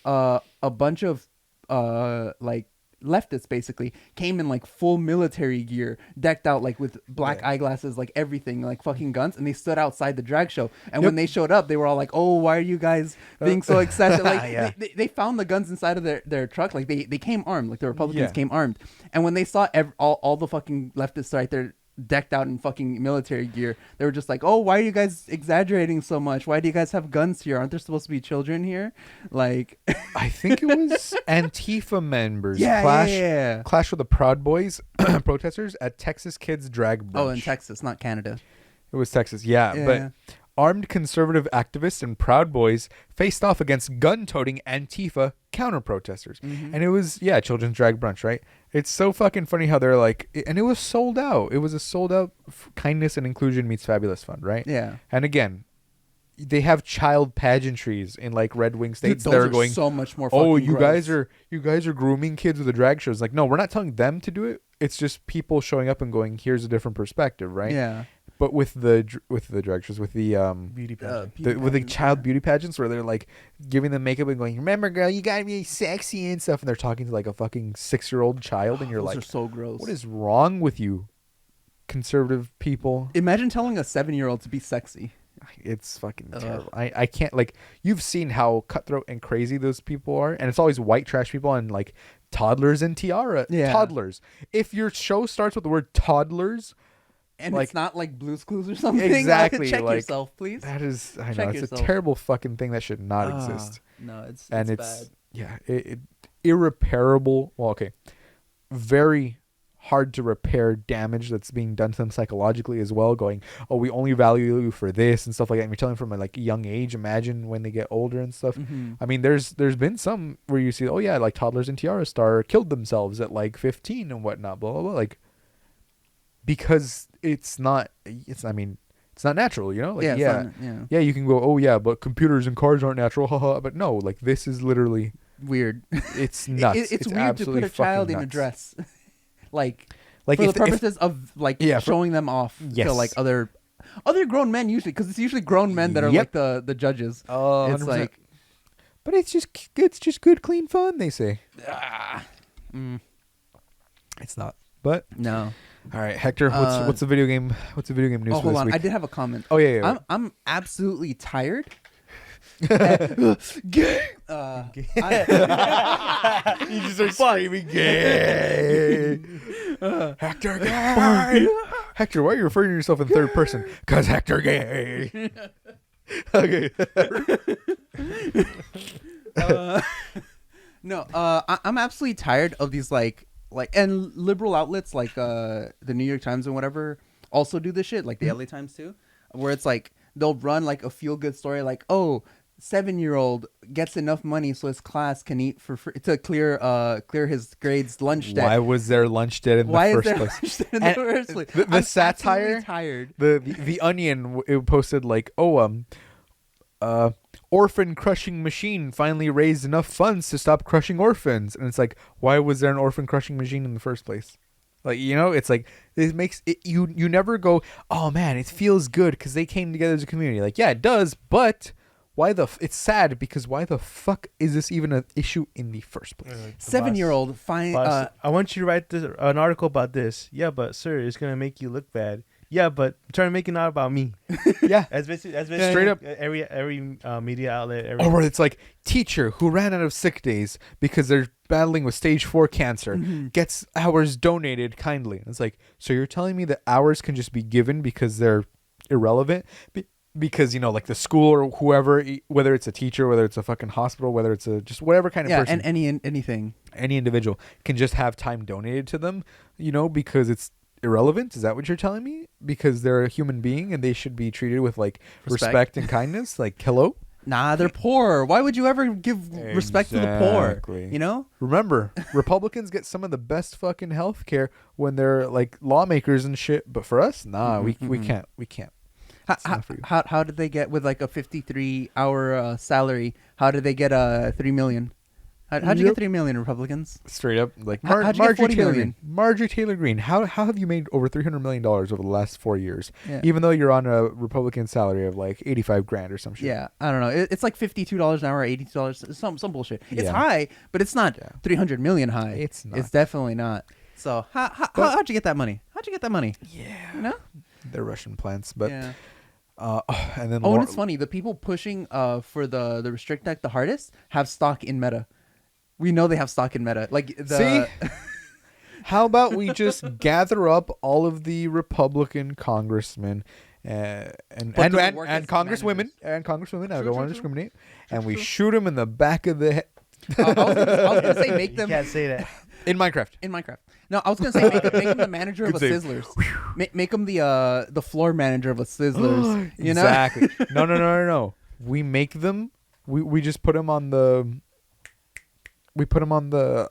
S3: a bunch of like leftists basically came in like full military gear, decked out like with black eyeglasses, like everything, like fucking guns, and they stood outside the drag show. And when they showed up, they were all like, "Oh, why are you guys being so excessive?" Like they found the guns inside of their truck. Like they came armed, like the Republicans came armed. And when they saw all the fucking leftists right there decked out in fucking military gear, they were just like, "Oh, why are you guys exaggerating so much? Why do you guys have guns here? Aren't there supposed to be children here?" Like,
S1: I think it was Antifa members clash with the Proud Boys protesters at Texas Kids Drag Brunch.
S3: Oh, in Texas, not Canada.
S1: It was Texas, but armed conservative activists and Proud Boys faced off against gun-toting Antifa counter-protesters. And it was, children's drag brunch, right? It's so fucking funny how they're like, and it was sold out. It was a sold-out kindness and inclusion meets fabulous fund, right?
S3: Yeah.
S1: And again, they have child pageantries in like Red Wing states.
S3: Dude,
S1: they're going
S3: so much more.
S1: Oh,
S3: fucking
S1: you
S3: gross.
S1: guys are grooming kids with the drag shows. Like, no, we're not telling them to do it. It's just people showing up and going, here's a different perspective, right?
S3: Yeah.
S1: But with the drag shows, with the
S2: beauty pageant,
S1: with the child beauty pageants, where they're like giving them makeup and going, "Remember, girl, you gotta be sexy and stuff," and they're talking to like a fucking 6-year-old child, and you're
S3: Those
S1: like,
S3: are so gross.
S1: What is wrong with you, conservative people?
S3: Imagine telling a 7-year-old to be sexy.
S1: It's fucking terrible. I can't, like, you've seen how cutthroat and crazy those people are, and it's always white trash people and like toddlers and tiara. Toddlers. If your show starts with the word toddlers,
S3: and
S1: like,
S3: it's not like Blue's Clues or something.
S1: Exactly.
S3: Check
S1: like,
S3: yourself, please.
S1: That is, I know,
S3: Check
S1: it's
S3: yourself.
S1: a terrible fucking thing that should not exist.
S3: No, it's
S1: it's
S3: bad.
S1: Yeah, it irreparable. Well, okay, very hard to repair damage that's being done to them psychologically as well. Going, oh, we only value you for this and stuff like that. And you're telling them from a like young age. Imagine when they get older and stuff. I mean, there's been some where you see, oh yeah, like toddlers in Tiara Star killed themselves at like 15 and whatnot. Blah blah blah. Like, because it's not natural, you know? Like, yeah, you can go, oh yeah, but computers and cars aren't natural, haha. But no, like, this is literally
S3: weird.
S1: It's nuts.
S3: It's weird to put a child in a dress, like for the purposes of like showing them off to like other grown men usually, because it's usually grown men that are like the judges. It's
S1: 100%.
S3: like,
S1: but it's just good, clean fun. They say. It's not, but
S3: no.
S1: All right, Hector. What's the video game? What's the video game news?
S3: Oh,
S1: for
S3: hold
S1: this
S3: on.
S1: week?
S3: I did have a comment.
S1: Oh yeah.
S3: I'm absolutely tired.
S1: Gay. You just start screaming gay. Hector gay. Hector, why are you referring to yourself in third person? Cause Hector gay. Okay.
S3: No, I'm absolutely tired of these like like, and liberal outlets like the New York Times and whatever also do this shit, like the LA Times too, where it's like they'll run like a feel good story, like, oh, 7-year-old gets enough money so his class can eat for free to clear his grades lunch debt.
S1: Why was there lunch debt in the first place? The satire,
S3: tired.
S1: The Onion it posted like, oh, orphan crushing machine finally raised enough funds to stop crushing orphans, and it's like, why was there an orphan crushing machine in the first place? Like, you know, it's like, it makes it, you never go, oh man, it feels good because they came together as a community. Like, yeah, it does, but why it's sad because why the fuck is this even an issue in the first place?
S3: 7-year-old find.
S2: Boss, I want you to write an article about this. Yeah, but sir, it's gonna make you look bad. Yeah, but I'm trying to make it not about me.
S1: Yeah,
S2: that's basically
S1: straight up.
S2: Every media outlet.
S1: Or it's like, teacher who ran out of sick days because they're battling with stage 4 cancer gets hours donated kindly. And it's like, so you're telling me that hours can just be given because they're irrelevant? Because, you know, like the school or whoever, whether it's a teacher, whether it's a fucking hospital, whether it's a just whatever kind of person,
S3: and anything,
S1: any individual can just have time donated to them, you know, because it's irrelevant. Is that what you're telling me? Because they're a human being and they should be treated with like respect and kindness. Like, hello.
S3: Nah, they're poor. Why would you ever give respect to the poor? You know?
S1: Remember, Republicans get some of the best fucking health care when they're like lawmakers and shit. But for us, nah, we can't. We can't.
S3: How did they get with like a 53-hour salary? How did they get $3 million? How'd you get $3 million, Republicans?
S1: Straight up, like
S3: how'd you get $40 million?
S1: Marjorie Taylor Greene. How have you made over $300 million over the last 4 years?
S3: Yeah.
S1: Even though you're on a Republican salary of like 85 grand or some shit.
S3: Yeah, I don't know. It's like $52 an hour, $82, some bullshit. It's
S1: Yeah.
S3: high, but it's not 300 million high.
S1: It's not.
S3: It's definitely not. So how'd you get that money? How'd you get that money?
S1: Yeah,
S3: you know,
S1: they're Russian plants, but.
S3: Yeah.
S1: And then
S3: and it's funny. The people pushing for the Restrict Act the hardest have stock in Meta. We know they have stock in Meta. Like
S1: See? How about we just gather up all of the Republican congressmen and congresswomen I don't want to discriminate, and we shoot them in the back of the head.
S3: I was gonna say make them.
S2: You can't say that.
S1: In Minecraft.
S3: No, I was gonna say make them the manager of a Sizzlers. Make them the floor manager of a Sizzlers. You know?
S1: Exactly. No. We make them. We just put them on the. We put them on the.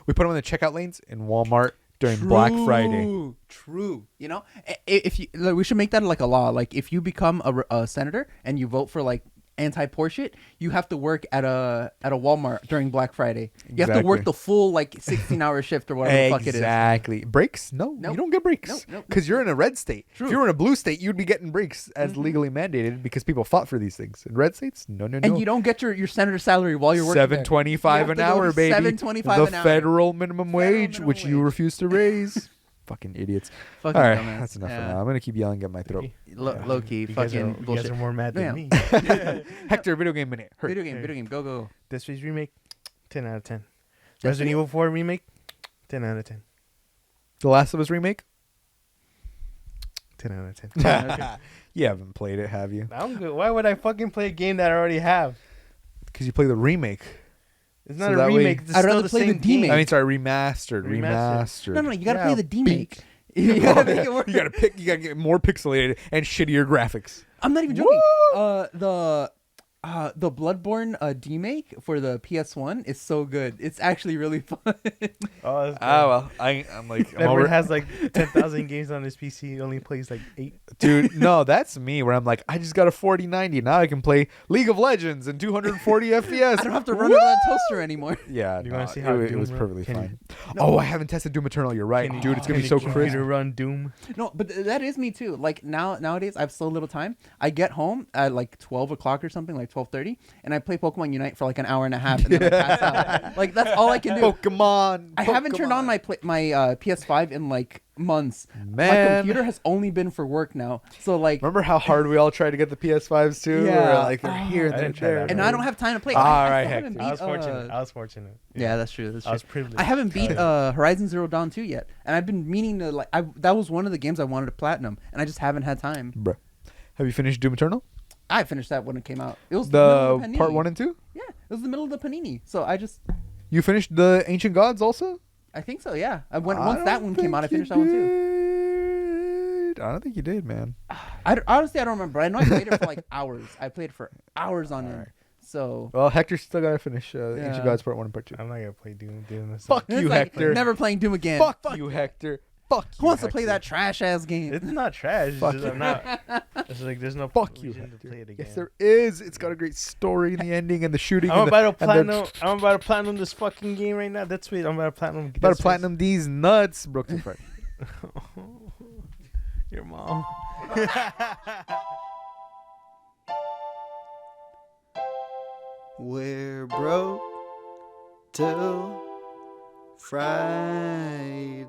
S1: We put them on the checkout lanes in Walmart during Black Friday.
S3: True. You know, if you we should make that like a law. Like if you become a senator and you vote for like anti-poor shit, you have to work at a Walmart during Black Friday. You have to work the full like 16-hour shift or whatever the fuck it is.
S1: Exactly. Breaks? No, you don't get breaks. Because you're in a red state.
S3: True.
S1: If you were in a blue state, you'd be getting breaks as legally mandated because people fought for these things. In red states, no.
S3: And you don't get your senator salary while you're working
S1: $7.25 an hour, baby.
S3: $7.25
S1: an hour. Federal minimum wage, which you refuse to raise. Fucking idiots.
S3: Fucking
S1: all right,
S3: dumbass.
S1: that's enough for now. I'm gonna keep yelling at my throat.
S3: Low key,
S2: You
S3: fucking
S2: guys
S3: bullshit.
S2: are more mad than me.
S1: Hector, video game minute. Hurry.
S3: Video game. Go.
S2: Dead Space remake, 10 out of 10. Resident Evil 4 remake, 10 out of 10.
S1: The Last of Us remake.
S2: 10 out of 10.
S1: You haven't played it, have you?
S2: I'm good. Why would I fucking play a game that I already have?
S1: Because you play the remake.
S2: It's not a remake. It's still the same game.
S1: I mean, sorry, remastered.
S3: No, you gotta play the demake.
S1: You gotta make it work. You gotta get more pixelated and shittier graphics.
S3: I'm not even joking. The Bloodborne demake for the PS1 is so good. It's actually really fun.
S2: Oh, that's
S1: well, I'm like
S2: Edward has like 10,000 games on his PC. He only plays like 8.
S1: Dude, no, that's me. Where I'm like, I just got a 4090. Now I can play League of Legends and 240 FPS.
S3: I don't have to run it on a toaster anymore.
S1: Yeah,
S2: You wanna see how
S1: it
S2: Doom
S1: was
S2: run?
S1: perfectly
S2: Can
S1: fine.
S2: you-
S1: Oh, I haven't tested Doom Eternal. You're right, dude. It's gonna be so crisp.
S2: Run Doom.
S3: No, but that is me too. Like nowadays, I have so little time. I get home at like 12 o'clock or something, like 12:30, and I play Pokemon Unite for like an hour and a half, and then I pass out. Like that's all I can do.
S1: Pokemon.
S3: I haven't turned on my PS5 in like months. My
S1: Man.
S3: computer has only been for work now. So like,
S1: Remember how hard we all tried to get the PS5s too?
S3: Yeah.
S1: We're like, they're here and
S2: I
S1: they're
S2: didn't try
S1: there.
S2: that,
S3: and I don't have time to play.
S1: All
S3: I
S1: right,
S3: still haven't
S1: Hector.
S2: I was
S3: beat,
S2: fortunate. I was fortunate.
S3: Yeah, that's true. That's true.
S2: I was privileged.
S3: I haven't beat Horizon Zero Dawn 2 yet, and I've been meaning to like. That was one of the games I wanted to platinum, and I just haven't had time.
S1: Bruh. Have you finished Doom Eternal?
S3: I finished that when it came out. It was the middle of the
S1: part
S3: Panini.
S1: 1 and 2?
S3: Yeah, it was the middle of the Panini. So I just
S1: You finished the Ancient Gods also?
S3: I think so. Yeah. Once that one came out, I finished that one too.
S1: I don't think you did, man.
S3: Honestly, I don't remember. I know I played it for like hours. I played it for hours on end. So.
S1: Well, Hector still gotta finish Ancient Gods Part 1 and Part 2.
S2: I'm not gonna play Doom.
S1: Fuck you, Hector.
S3: Never playing Doom again.
S1: Fuck you, Hector. Fuck you.
S3: Who wants to play that trash ass game?
S2: It's not trash.
S1: Fuck
S2: It's just, I'm not. It's like there's no
S1: Fuck you,
S2: reason to
S1: Hector.
S2: play it again.
S1: Yes, there is. It's got a great story in the ending and the shooting.
S2: I'm
S1: and
S2: about to
S1: and the-
S2: platinum. I'm about to platinum this fucking game right now. That's sweet. I'm about to platinum.
S1: About to platinum these nuts, Brooklyn Fred.
S2: Your mom.
S4: We're broke till Friday.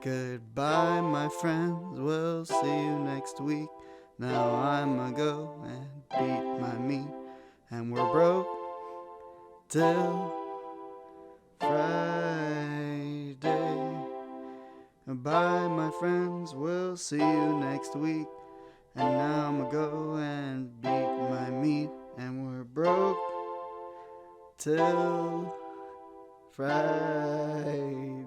S4: Goodbye, my friends. We'll see you next week. Now I'ma go and beat my meat. And we're broke till Friday. Goodbye, my friends. We'll see you next week. And now I'ma go and beat my meat. And we're broke till Friday.